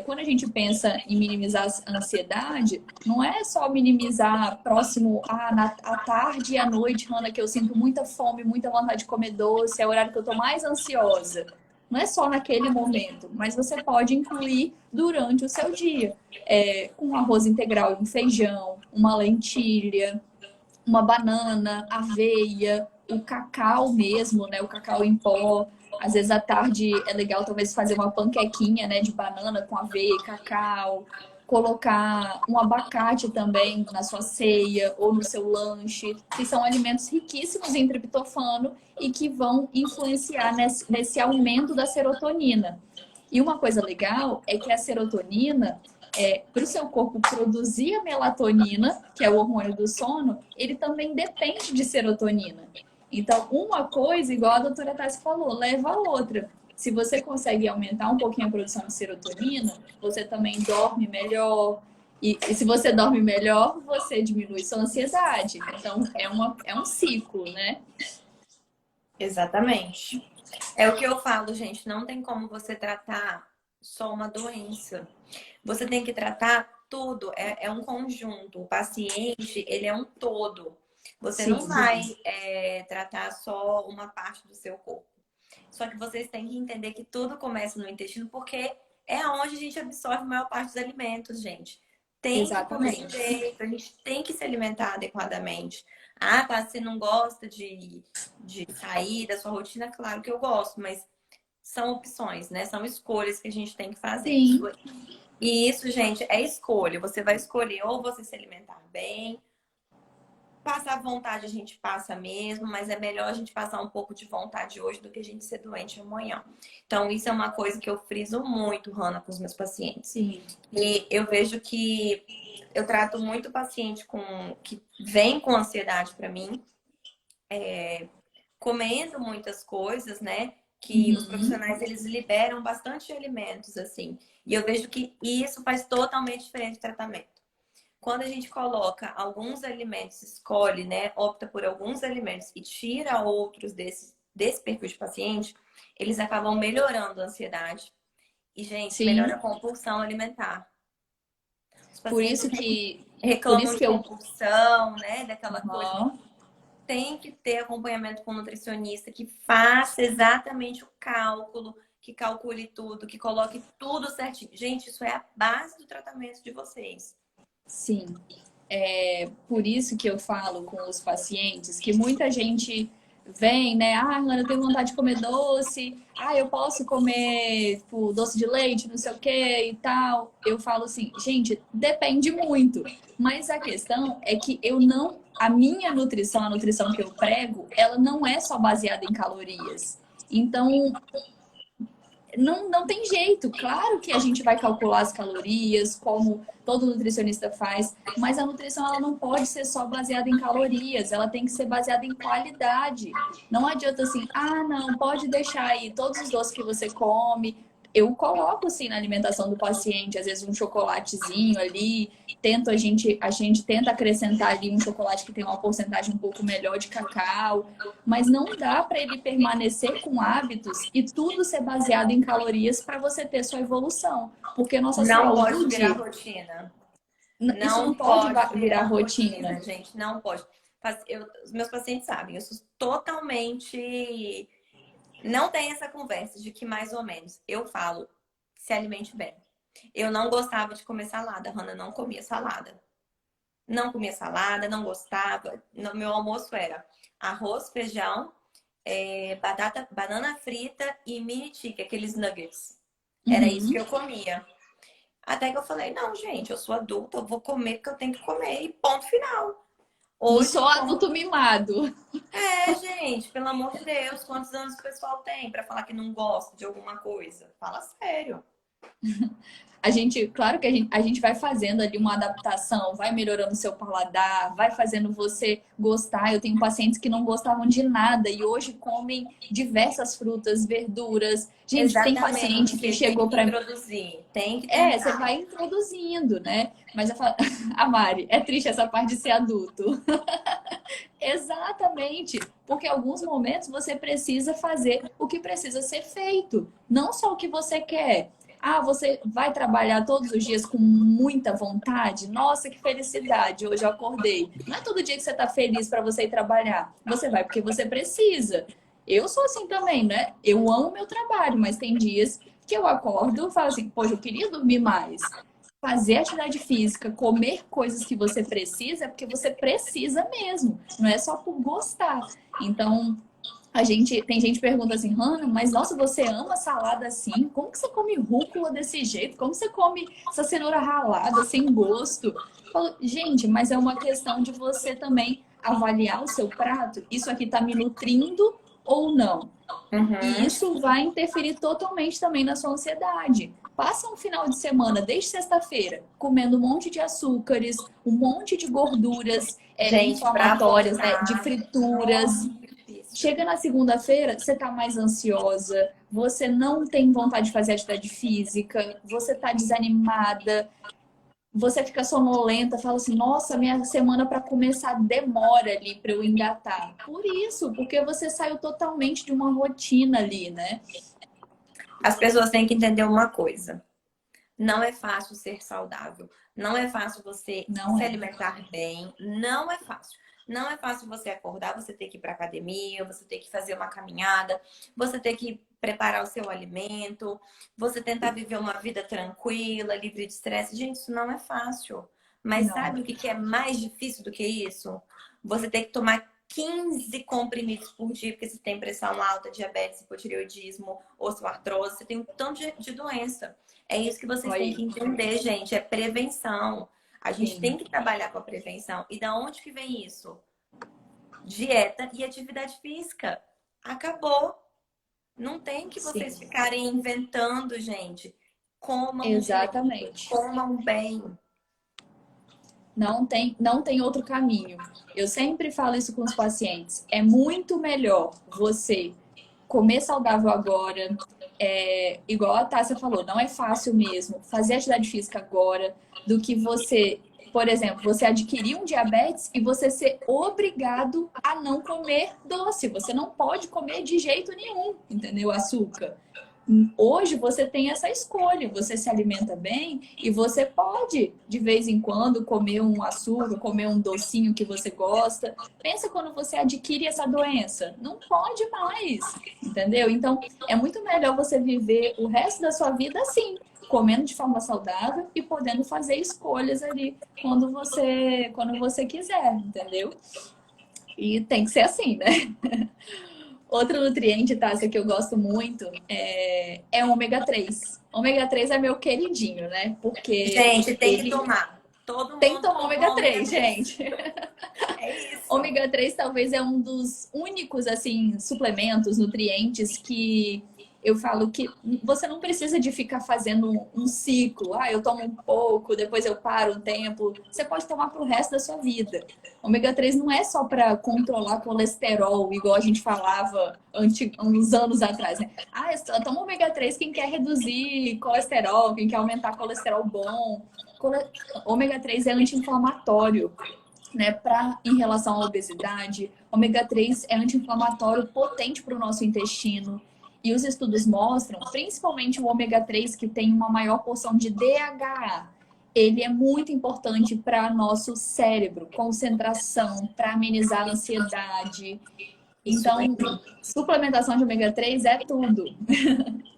Quando a gente pensa em minimizar a ansiedade, não é só minimizar próximo à tarde e à noite, Hannah, que eu sinto muita fome, muita vontade de comer doce, é o horário que eu estou mais ansiosa. Não é só naquele momento, mas você pode incluir durante o seu dia, com arroz integral, um feijão, uma lentilha, uma banana, aveia, o cacau mesmo, né? O cacau em pó. Às vezes à tarde é legal talvez fazer uma panquequinha, né, de banana com aveia e cacau, colocar um abacate também na sua ceia ou no seu lanche, que são alimentos riquíssimos em triptofano e que vão influenciar nesse aumento da serotonina. E uma coisa legal é que a serotonina, para o seu corpo produzir a melatonina, que é o hormônio do sono, ele também depende de serotonina. Então, uma coisa, igual a doutora Tassi falou, leva a outra. Se você consegue aumentar um pouquinho a produção de serotonina, você também dorme melhor. E se você dorme melhor, você diminui sua ansiedade. Então, é um ciclo, né? Exatamente. É o que eu falo, gente. Não tem como você tratar só uma doença. Você tem que tratar tudo. É um conjunto. O paciente, ele é um todo. Você não Sim, vai tratar só uma parte do seu corpo. Só que vocês têm que entender que tudo começa no intestino, porque é onde a gente absorve a maior parte dos alimentos, gente. Tem que comer exatamente. direito, a gente tem que se alimentar adequadamente. Ah, tá, você não gosta de sair da sua rotina? Claro que eu gosto, mas são opções, né? São escolhas que a gente tem que fazer. Sim, E isso, gente, é escolha. Você vai escolher ou você se alimentar bem. Passar vontade a gente passa mesmo, mas é melhor a gente passar um pouco de vontade hoje do que a gente ser doente amanhã. Então, isso é uma coisa que eu friso muito, Hanna, com os meus pacientes. sim, E eu vejo que eu trato muito paciente que vem com ansiedade para mim, comendo muitas coisas, né? Que os uhum, profissionais eles liberam bastante alimentos assim. E eu vejo que isso faz totalmente diferente do tratamento. Quando a gente coloca alguns alimentos, escolhe, né, opta por alguns alimentos e tira outros desse perfil de paciente, eles acabam melhorando a ansiedade. E, gente, melhora a sim. compulsão alimentar. Os Por pacientes isso que, por reclamam isso de que eu, compulsão, né, daquela coisa. uhum, Tem que ter acompanhamento com um nutricionista que faça exatamente o cálculo, que calcule tudo, que coloque tudo certinho. Gente, isso é a base do tratamento de vocês. sim. Por isso que eu falo com os pacientes que muita gente vem, né? Ah, Ana, eu tenho vontade de comer doce. Ah, eu posso comer, tipo, doce de leite, não sei o que e tal. Eu falo assim, gente, depende muito. Mas a questão é que eu não. A minha nutrição, a nutrição que eu prego, ela não é só baseada em calorias. Então, não tem jeito. Claro que a gente vai calcular as calorias, como todo nutricionista faz, mas a nutrição ela não pode ser só baseada em calorias, ela tem que ser baseada em qualidade. Não adianta assim, ah, não, pode deixar aí todos os doces que você come. Eu coloco assim na alimentação do paciente, às vezes um chocolatezinho ali, a gente tenta acrescentar ali um chocolate que tem uma porcentagem um pouco melhor de cacau, mas não dá para ele permanecer com hábitos e tudo ser baseado em calorias para você ter sua evolução, porque nossa Não pode saúde, virar rotina. isso Não não pode pode virar virar rotina. rotina, gente. Não pode. Os meus pacientes sabem, eu sou totalmente. Não tem essa conversa de que mais ou menos. Eu falo, se alimente bem. Eu não gostava de comer salada, Hannah não comia salada. Não comia salada, não gostava. Meu almoço era arroz, feijão, batata, banana frita e mini tique, aqueles nuggets. Era isso que eu comia. Até que eu falei, não, gente, eu sou adulta, eu vou comer porque eu tenho que comer e ponto final. Não Hoje sou eu como. adulto mimado. Gente, pelo amor de Deus, quantos anos o pessoal tem pra falar que não gosta de alguma coisa? Fala sério. Claro que a gente vai fazendo ali uma adaptação, vai melhorando o seu paladar, vai fazendo você gostar. Eu tenho pacientes que não gostavam de nada e hoje comem diversas frutas, verduras. Gente, tem paciente que Exatamente, tem chegou que para introduzir, tem que você tentar. vai introduzindo, né? Mas eu falo, a Mari, é triste essa parte de ser adulto. Exatamente, porque em alguns momentos você precisa fazer o que precisa ser feito, não só o que você quer. Ah, você vai trabalhar todos os dias com muita vontade? Nossa, que felicidade! Hoje eu acordei. Não é todo dia que você está feliz para você ir trabalhar. Você vai porque você precisa. Eu sou assim também, né? Eu amo meu trabalho, mas tem dias que eu acordo e falo assim, poxa, eu queria dormir mais. Fazer atividade física, comer coisas que você precisa, é porque você precisa mesmo. Não é só por gostar. Então, tem gente que pergunta assim, Hannah, mas nossa, você ama salada assim? Como que você come rúcula desse jeito? Como você come essa cenoura ralada sem gosto? Eu falo, gente, mas é uma questão de você também avaliar o seu prato. Isso aqui tá me nutrindo ou não? E Uhum. isso vai interferir totalmente também na sua ansiedade. Passa um final de semana, desde sexta-feira, comendo um monte de açúcares, um monte de gorduras Gente, pra inflamatórias, né? De voltar, frituras. muito difícil. Chega na segunda-feira, você tá mais ansiosa, você não tem vontade de fazer atividade física, você tá desanimada, você fica sonolenta, fala assim: nossa, minha semana para começar demora ali para eu engatar. Por isso, porque você saiu totalmente de uma rotina ali, né? As pessoas têm que entender uma coisa. Não é fácil ser saudável. Não é fácil você Não se é. alimentar bem. Não é fácil. Não é fácil você acordar, você ter que ir para academia, você ter que fazer uma caminhada, você ter que preparar o seu alimento, você tentar viver uma vida tranquila, livre de estresse. Gente, isso não é fácil. Mas Não. sabe o que é mais difícil do que isso? Você ter que tomar 15 comprimidos por dia, porque você tem pressão alta, diabetes, hipotireoidismo, osteoartrose, você tem um tanto de doença. É isso que vocês têm que Aí, entender, gente. É prevenção. A gente sim. tem que trabalhar com a prevenção. E da onde que vem isso? Dieta e atividade física. Acabou. Não tem que vocês Sim, ficarem inventando, gente. Comam direito, exatamente. comam bem. Não tem outro caminho. Eu sempre falo isso com os pacientes. É muito melhor você comer saudável agora, igual a Tássia falou, não é fácil mesmo fazer atividade física agora, do que você, por exemplo, você adquirir um diabetes e você ser obrigado a não comer doce. Você não pode comer de jeito nenhum, entendeu? Açúcar. Hoje você tem essa escolha, você se alimenta bem e você pode, de vez em quando, comer um açúcar, comer um docinho que você gosta. Pensa quando você adquire essa doença, não pode mais, entendeu? Então, é muito melhor você viver o resto da sua vida assim, comendo de forma saudável e podendo fazer escolhas ali quando você quiser, entendeu? E tem que ser assim, né? Outro nutriente, Tássia, que eu gosto muito é o ômega 3. Ômega 3 é meu queridinho, né? Porque Gente, tem que ele tomar. Todo tem que mundo tomar toma ômega ômega 3, 3. gente. É isso. Ômega 3 talvez é um dos únicos, assim, suplementos, nutrientes que eu falo que você não precisa de ficar fazendo um ciclo. Ah, eu tomo um pouco, depois eu paro um tempo. Você pode tomar para o resto da sua vida. Ômega 3 não é só para controlar colesterol, igual a gente falava uns anos atrás, né? Ah, toma ômega 3 quem quer reduzir colesterol, quem quer aumentar colesterol bom. Ômega 3 é anti-inflamatório, né? Em relação à obesidade, ômega 3 é anti-inflamatório potente para o nosso intestino. E os estudos mostram, principalmente o ômega 3, que tem uma maior porção de DHA, ele é muito importante para nosso cérebro, concentração, para amenizar a ansiedade. Então, suplementação de ômega 3 é tudo.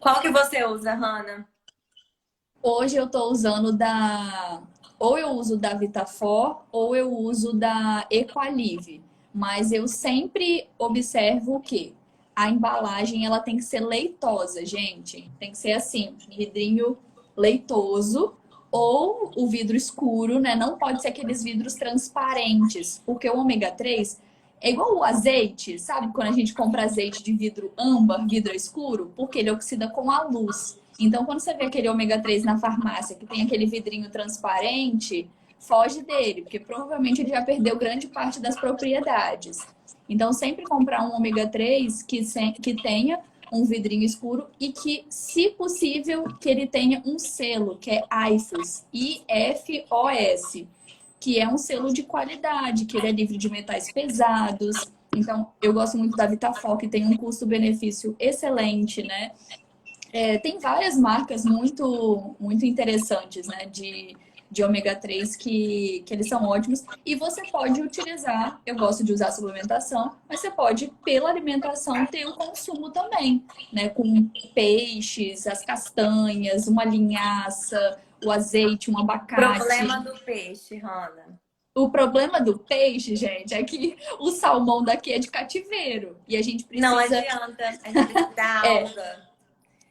Qual que você usa, Hannah? Hoje eu estou usando ou eu uso da Vitafor ou eu uso da Equalive. Mas eu sempre observo que a embalagem ela tem que ser leitosa, gente. Tem que ser assim, vidrinho leitoso ou o vidro escuro, né? Não pode ser aqueles vidros transparentes, porque o ômega 3 é igual o azeite, sabe? Quando a gente compra azeite de vidro âmbar, vidro escuro, porque ele oxida com a luz. Então, quando você vê aquele ômega 3 na farmácia, que tem aquele vidrinho transparente, foge dele, porque provavelmente ele já perdeu grande parte das propriedades. Então, sempre comprar um ômega 3 que tenha um vidrinho escuro e que, se possível, que ele tenha um selo, que é IFOS, IFOS, que é um selo de qualidade, que ele é livre de metais pesados. Então, eu gosto muito da Vitafor, que tem um custo-benefício excelente, né? Tem várias marcas muito interessantes, né, de ômega 3 que eles são ótimos. E você pode utilizar, eu gosto de usar suplementação, mas você pode, pela alimentação, ter o consumo também, né, com peixes, as castanhas, uma linhaça, o azeite, um abacate. Problema do peixe, Hannah. O problema do peixe, gente, é que o salmão daqui é de cativeiro. E a gente precisa... Não adianta, a gente precisa da alga.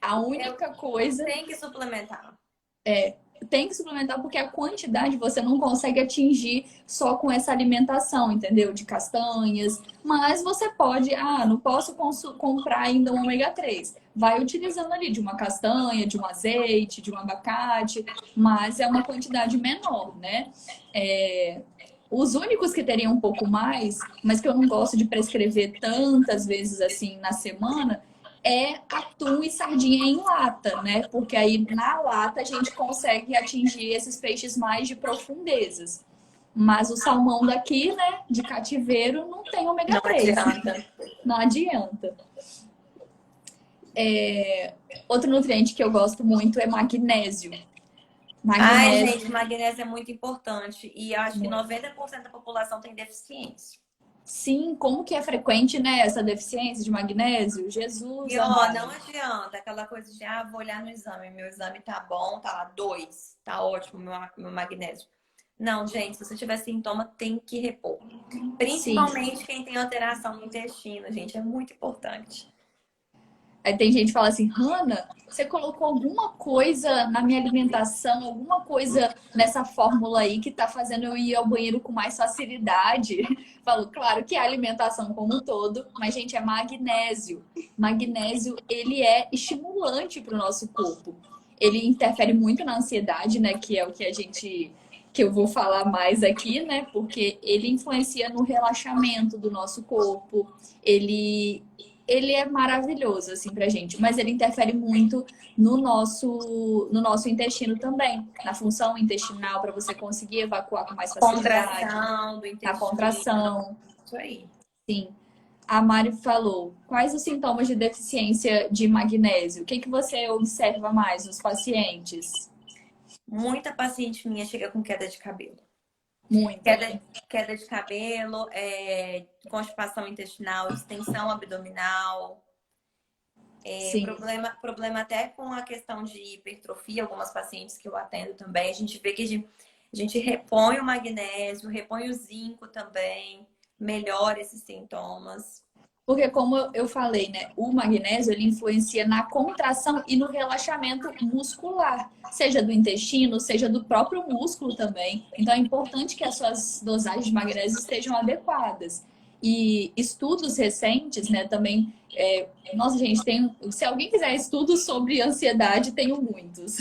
A única coisa... Tem que suplementar. Tem que suplementar porque a quantidade você não consegue atingir só com essa alimentação, entendeu? De castanhas. Mas você pode, não posso comprar ainda um ômega 3. Vai utilizando ali de uma castanha, de um azeite, de um abacate, mas é uma quantidade menor, né? Os únicos que teriam um pouco mais, mas que eu não gosto de prescrever tantas vezes assim na semana, é atum e sardinha em lata, né? Porque aí na lata a gente consegue atingir esses peixes mais de profundezas. Mas o salmão daqui, né, de cativeiro, não tem ômega 3. Não adianta. Não adianta. Outro nutriente que eu gosto muito é magnésio. Ai, gente, magnésio é muito importante. E eu acho que 90% da população tem deficiência. Sim, como que é frequente, né, essa deficiência de magnésio? Jesus, E ó, não adianta aquela coisa de, vou olhar no exame, meu exame tá bom, tá lá 2, tá ótimo meu magnésio. Não, gente, se você tiver sintoma, tem que repor. Principalmente quem tem alteração no intestino, gente, é muito importante. Aí tem gente que fala assim, Hannah, você colocou alguma coisa na minha alimentação, alguma coisa nessa fórmula aí que tá fazendo eu ir ao banheiro com mais facilidade. Falo, claro que é a alimentação como um todo, mas, gente, é magnésio. Magnésio, ele é estimulante para o nosso corpo. Ele interfere muito na ansiedade, né, que é o que eu vou falar mais aqui, né, porque ele influencia no relaxamento do nosso corpo, ele é maravilhoso, assim, pra gente. Mas ele interfere muito no nosso intestino também. Na função intestinal, para você conseguir evacuar com mais facilidade. Contração do intestino. A contração. Isso aí. Sim. A Mari falou, quais os sintomas de deficiência de magnésio? O que você observa mais nos pacientes? Muita paciente minha chega com queda de cabelo. Muito. Queda de cabelo, constipação intestinal, distensão abdominal. Problema até com a questão de hipertrofia, algumas pacientes que eu atendo também. A gente vê que a gente repõe o magnésio, repõe o zinco também, melhora esses sintomas. Porque, como eu falei, né, o magnésio ele influencia na contração e no relaxamento muscular, seja do intestino, seja do próprio músculo também. Então, é importante que as suas dosagens de magnésio estejam adequadas. E estudos recentes, né, também. Nossa, gente, se alguém quiser estudos sobre ansiedade, tenho muitos.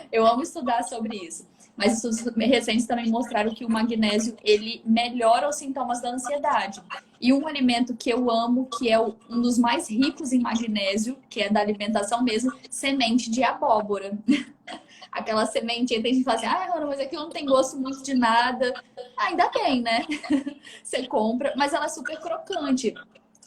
Eu amo estudar sobre isso. Mas estudos recentes também mostraram que o magnésio, ele melhora os sintomas da ansiedade. E um alimento que eu amo, que é um dos mais ricos em magnésio, que é da alimentação mesmo, semente de abóbora. Aquela sementinha, tem gente que fala assim, ah, Rona, mas aquilo não tem gosto muito de nada. Ah, ainda bem, né? Você compra, mas ela é super crocante.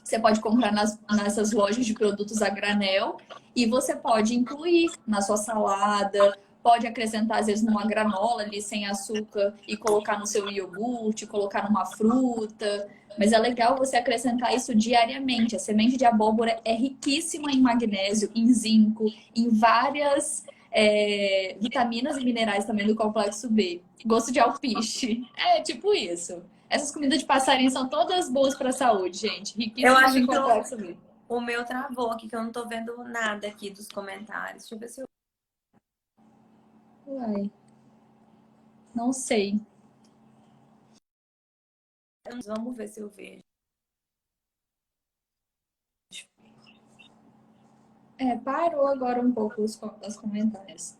Você pode comprar nessas lojas de produtos a granel e você pode incluir na sua salada, pode acrescentar às vezes numa granola ali sem açúcar e colocar no seu iogurte, colocar numa fruta. Mas é legal você acrescentar isso diariamente. A semente de abóbora é riquíssima em magnésio, em zinco, em várias vitaminas e minerais também do complexo B. Gosto de alpiste. É tipo isso. Essas comidas de passarinho são todas boas para a saúde, gente. Eu Riquíssimas acho em que complexo B. o meu travou aqui, que eu não tô vendo nada aqui dos comentários. Deixa eu ver se eu... Uai, não sei. Vamos ver se eu vejo. Parou agora um pouco os comentários.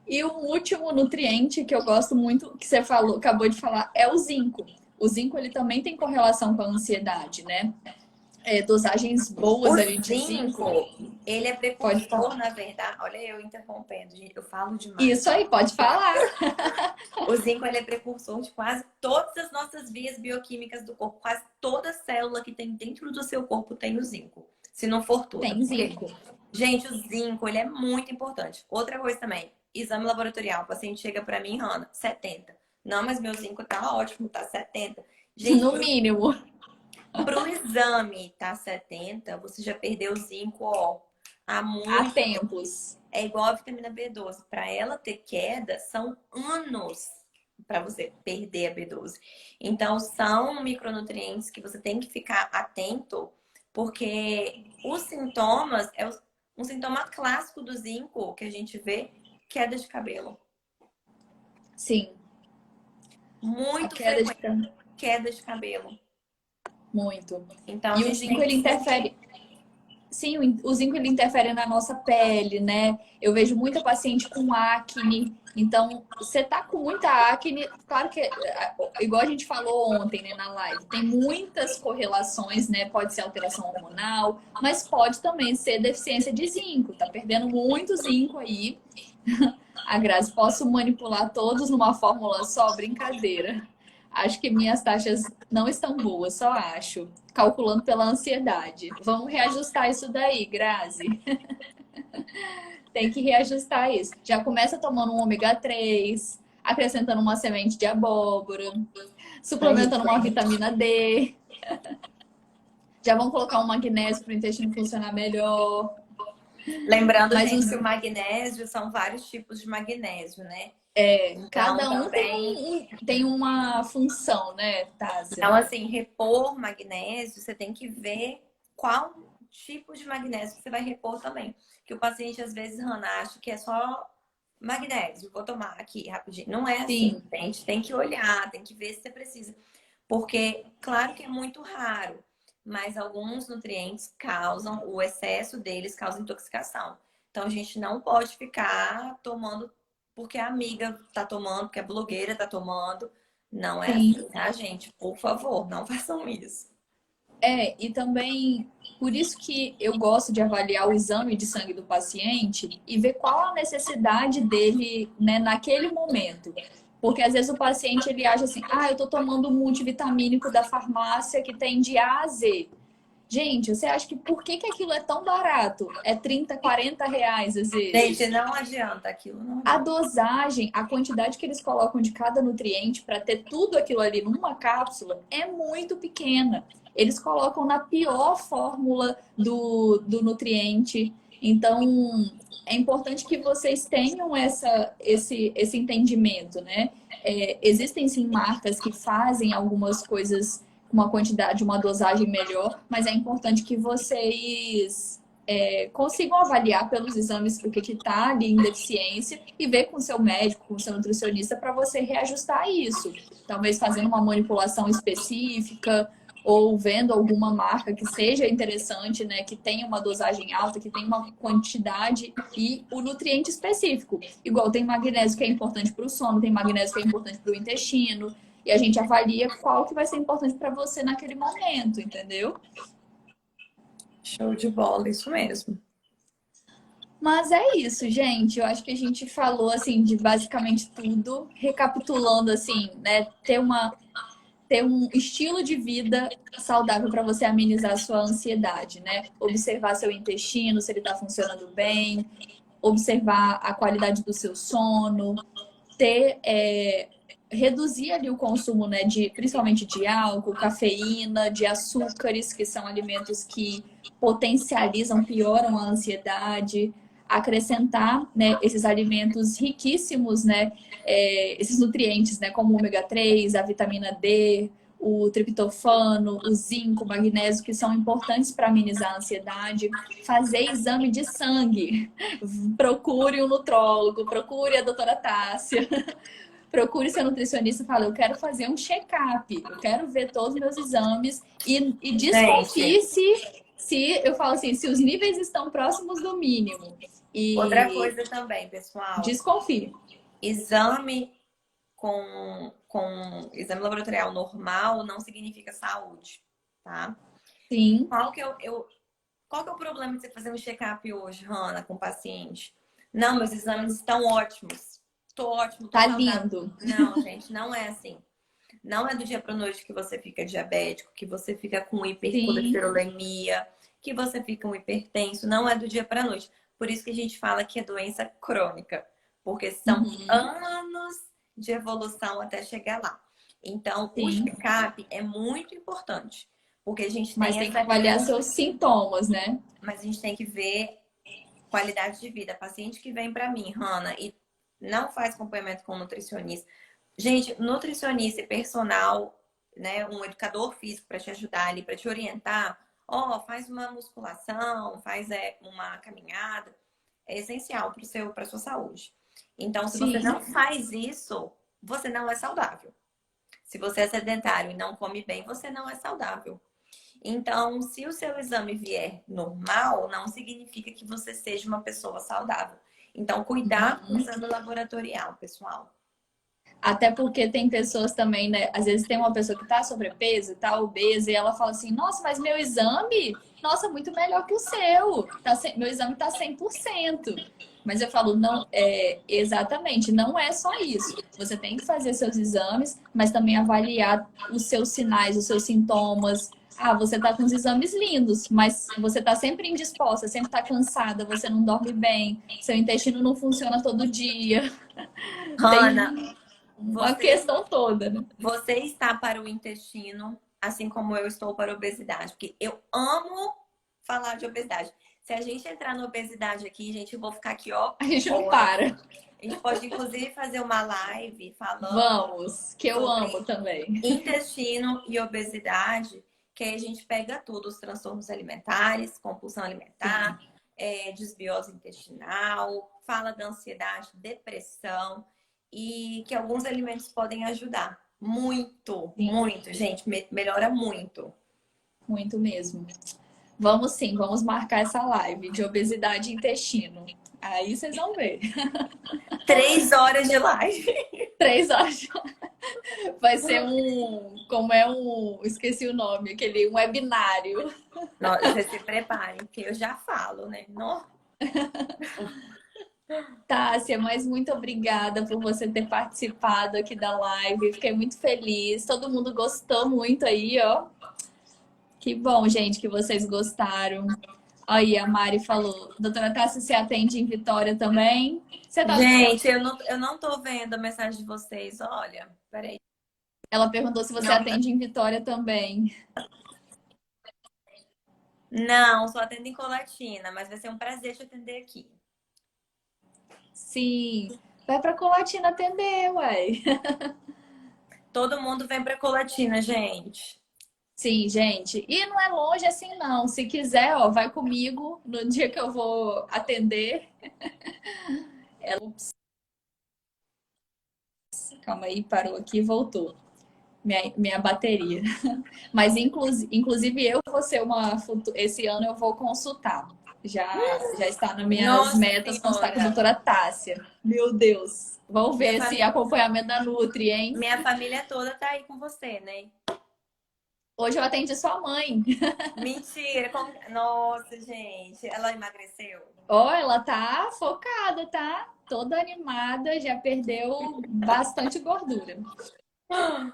E o último nutriente que eu gosto muito, que você falou, acabou de falar, é o zinco. O zinco, ele também tem correlação com a ansiedade, né? Dosagens boas O ali de zinco. ele é Pode precursor, falar. na verdade. Olha eu interrompendo, gente. Eu falo demais. Isso aí, pode falar. O zinco, ele é precursor de quase todas as nossas vias bioquímicas do corpo. Quase toda célula que tem dentro do seu corpo tem o zinco. Se não for toda. Tem zinco. Gente, o zinco, ele é muito importante. Outra coisa também, exame laboratorial. O paciente chega pra mim, Hanna, 70. Não, mas meu zinco tá ótimo, tá 70. Gente, No mínimo. pro exame tá 70, você já perdeu o zinco, ó, há Há muito tempos. É igual a vitamina B12. Para ela ter queda, são anos para você perder a B12. Então, são micronutrientes que você tem que ficar atento, porque os sintomas, um sintoma clássico do zinco que a gente vê, queda de cabelo. Sim. Muito frequente, queda de cabelo. Muito. Então, a E o gente zinco, tem ele que... interfere. Sim, o zinco ele interfere na nossa pele, né? Eu vejo muita paciente com acne. Então, você tá com muita acne, claro que, igual a gente falou ontem, né, na live, tem muitas correlações, né? Pode ser alteração hormonal, mas pode também ser deficiência de zinco. Tá perdendo muito zinco aí. A Grazi, posso manipular todos numa fórmula só? Brincadeira. Acho que minhas taxas não estão boas, só acho. Calculando pela ansiedade. Vamos reajustar isso daí, Grazi. Tem que reajustar isso. Já começa tomando um ômega 3, acrescentando uma semente de abóbora, suplementando uma vitamina D. Já vão colocar um magnésio para o intestino funcionar melhor. Lembrando, Mas gente, que o magnésio são vários tipos de magnésio, né? cada um também... tem uma função, né, Tássia? Então, assim, repor magnésio, você tem que ver qual tipo de magnésio que você vai repor também. Que o paciente, às vezes, Hannah, acha que é só magnésio. Vou tomar aqui rapidinho. Não é assim. A gente tem que olhar, tem que ver se você precisa. Porque, claro que é muito raro, mas alguns nutrientes causam, o excesso deles causa intoxicação. Então, a gente não pode ficar tomando porque a amiga tá tomando, porque a blogueira tá tomando. Não é assim, tá, gente? Por favor, não façam isso. E também por isso que eu gosto de avaliar o exame de sangue do paciente e ver qual a necessidade dele, né, naquele momento. Porque às vezes o paciente ele acha assim, eu tô tomando um multivitamínico da farmácia que tem de A a Z. Gente, você acha que por que aquilo é tão barato? É 30, 40 reais às vezes. Gente, não adianta aquilo. Não adianta. A dosagem, a quantidade que eles colocam de cada nutriente para ter tudo aquilo ali numa cápsula é muito pequena. Eles colocam na pior fórmula do nutriente. Então, é importante que vocês tenham esse entendimento, né? Existem sim marcas que fazem algumas coisas com uma quantidade, uma dosagem melhor, mas é importante que vocês consigam avaliar pelos exames o que está ali em deficiência e ver com o seu médico, com o seu nutricionista, para você reajustar isso. Talvez fazendo uma manipulação específica ou vendo alguma marca que seja interessante, né, que tenha uma dosagem alta, que tenha uma quantidade e o nutriente específico. Igual tem magnésio que é importante para o sono, tem magnésio que é importante para o intestino, e a gente avalia qual que vai ser importante para você naquele momento, entendeu? Show de bola, isso mesmo. Mas é isso, gente. Eu acho que a gente falou assim de basicamente tudo, recapitulando assim, né, ter um estilo de vida saudável para você amenizar a sua ansiedade, né? Observar seu intestino, se ele está funcionando bem, observar a qualidade do seu sono, ter reduzir ali o consumo, né, de principalmente de álcool, cafeína, de açúcares, que são alimentos que potencializam, pioram a ansiedade, acrescentar, né, esses alimentos riquíssimos, né, esses nutrientes, né, como o ômega 3, a vitamina D, o triptofano, o zinco, o magnésio, que são importantes para amenizar a ansiedade. Fazer exame de sangue. Procure um nutrólogo, procure a doutora Tássia. Procure seu nutricionista e fale, eu quero fazer um check-up, eu quero ver todos os meus exames e desconfie Gente, se eu falo assim, se os níveis estão próximos do mínimo. outra E coisa também, pessoal, desconfie. exame com exame laboratorial normal não significa saúde, tá? Sim, Qual que é o problema de você fazer um check-up hoje, Hanna, com o paciente? Não, meus exames estão ótimos. Tô ótimo, tô tá saudável. lindo. Não, gente, não é assim. Não é do dia para noite que você fica diabético, que você fica com Sim, hipercolesterolemia, que você fica um hipertenso. Não é do dia para noite. Por isso que a gente fala que é doença crônica, porque são uhum, anos de evolução até chegar lá. Então, o sim. check-up é muito importante, porque a gente Mas tem tem que essa avaliar linha, seus sintomas, né? mas a gente tem que ver qualidade de vida. Paciente que vem para mim, Hanna, e não faz acompanhamento com nutricionista. Gente, nutricionista e personal, né, um educador físico para te ajudar ali, para te orientar, ó, faz uma musculação, faz uma caminhada, é essencial para sua saúde. Então, se você Sim, não faz isso, você não é saudável. Se você é sedentário e não come bem, você não é saudável. Então, se o seu exame vier normal, não significa que você seja uma pessoa saudável. Então, cuidado com o exame laboratorial, pessoal. até porque tem pessoas também, né? Às vezes tem uma pessoa que tá sobrepeso, tá obesa, e ela fala assim: nossa, mas meu exame, nossa, muito melhor que o seu. Meu exame tá 100%. Mas eu falo, não, exatamente, não é só isso. Você tem que fazer seus exames, mas também avaliar os seus sinais, os seus sintomas. Ah, você tá com os exames lindos, mas você tá sempre indisposta, sempre tá cansada, você não dorme bem, seu intestino não funciona todo dia. Hanna, Tem uma você, questão toda, né? você está para o intestino, assim como eu estou para a obesidade, porque eu amo falar de obesidade. Se a gente entrar na obesidade aqui, gente, eu vou ficar aqui, ó, A gente não horas. para. A gente pode, inclusive, fazer uma live falando Vamos, que eu amo sobre também. intestino e obesidade, que aí a gente pega tudo, os transtornos alimentares, compulsão Sim, alimentar, desbiose intestinal, fala da ansiedade, depressão, e que alguns alimentos podem ajudar. Muito, sim, muito, gente, melhora muito. muito mesmo. Vamos sim, vamos marcar essa live de obesidade e intestino. Aí vocês vão ver. 3 horas de live. 3 horas. Vai ser um. Como é um. Esqueci o nome, aquele um webinário. Vocês se preparem, que eu já falo, né? Tássia, mas muito obrigada por você ter participado aqui da live. Fiquei muito feliz. Todo mundo gostou muito aí, ó. Que bom, gente, que vocês gostaram. Aí a Mari falou, doutora Tássia, você atende em Vitória também? Você tá... Gente, eu não tô vendo a mensagem de vocês. Olha, peraí. Ela perguntou se você Não, atende em Vitória também. não, só atendo em Colatina, mas vai ser um prazer te atender aqui. Sim. Vai pra Colatina atender, uai. Todo mundo vem pra Colatina, gente. Sim, gente. E não é longe assim, não. Se quiser, ó, vai comigo no dia que eu vou atender. Ela... Calma aí, parou aqui e voltou. minha bateria. Mas, inclusive, eu vou ser esse ano eu vou consultar. Já está nas minhas Nossa metas consultar com a Senhora! doutora Tássia. Meu Deus. Vamos Minha ver esse família, acompanhamento da Nutri, hein? minha família toda tá aí com você, né? Hoje eu atendi sua mãe. Mentira! Nossa, gente, ela emagreceu? Ó, ela tá focada, tá? Toda animada, já perdeu bastante gordura.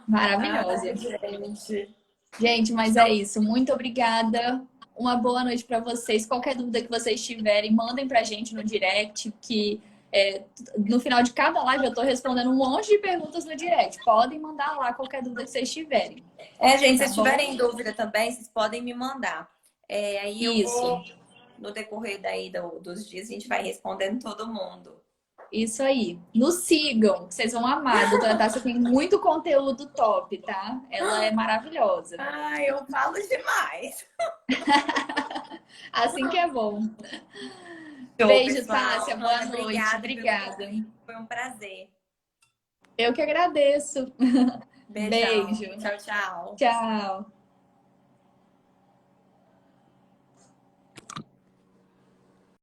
Maravilhosa. Ai, gente. Gente, mas é isso. Muito obrigada. Uma boa noite para vocês. Qualquer dúvida que vocês tiverem, mandem pra gente no direct, que no final de cada live eu tô respondendo um monte de perguntas no direct. Podem mandar lá qualquer dúvida que vocês tiverem. Gente, se Tá vocês bom? tiverem dúvida também, vocês podem me mandar. Aí eu Isso. vou, no decorrer daí dos dias, a gente vai respondendo todo mundo. Isso aí. Nos sigam, que vocês vão amar. A doutora Tássia tem muito conteúdo top, tá? Ela é maravilhosa. Ai, eu falo demais. Assim que é bom. Show, Beijo, pessoal. Tássia. Boa Ana, noite. obrigada. Obrigada. Foi um prazer. Eu que agradeço. Beijão. Beijo. Tchau, tchau. Tchau.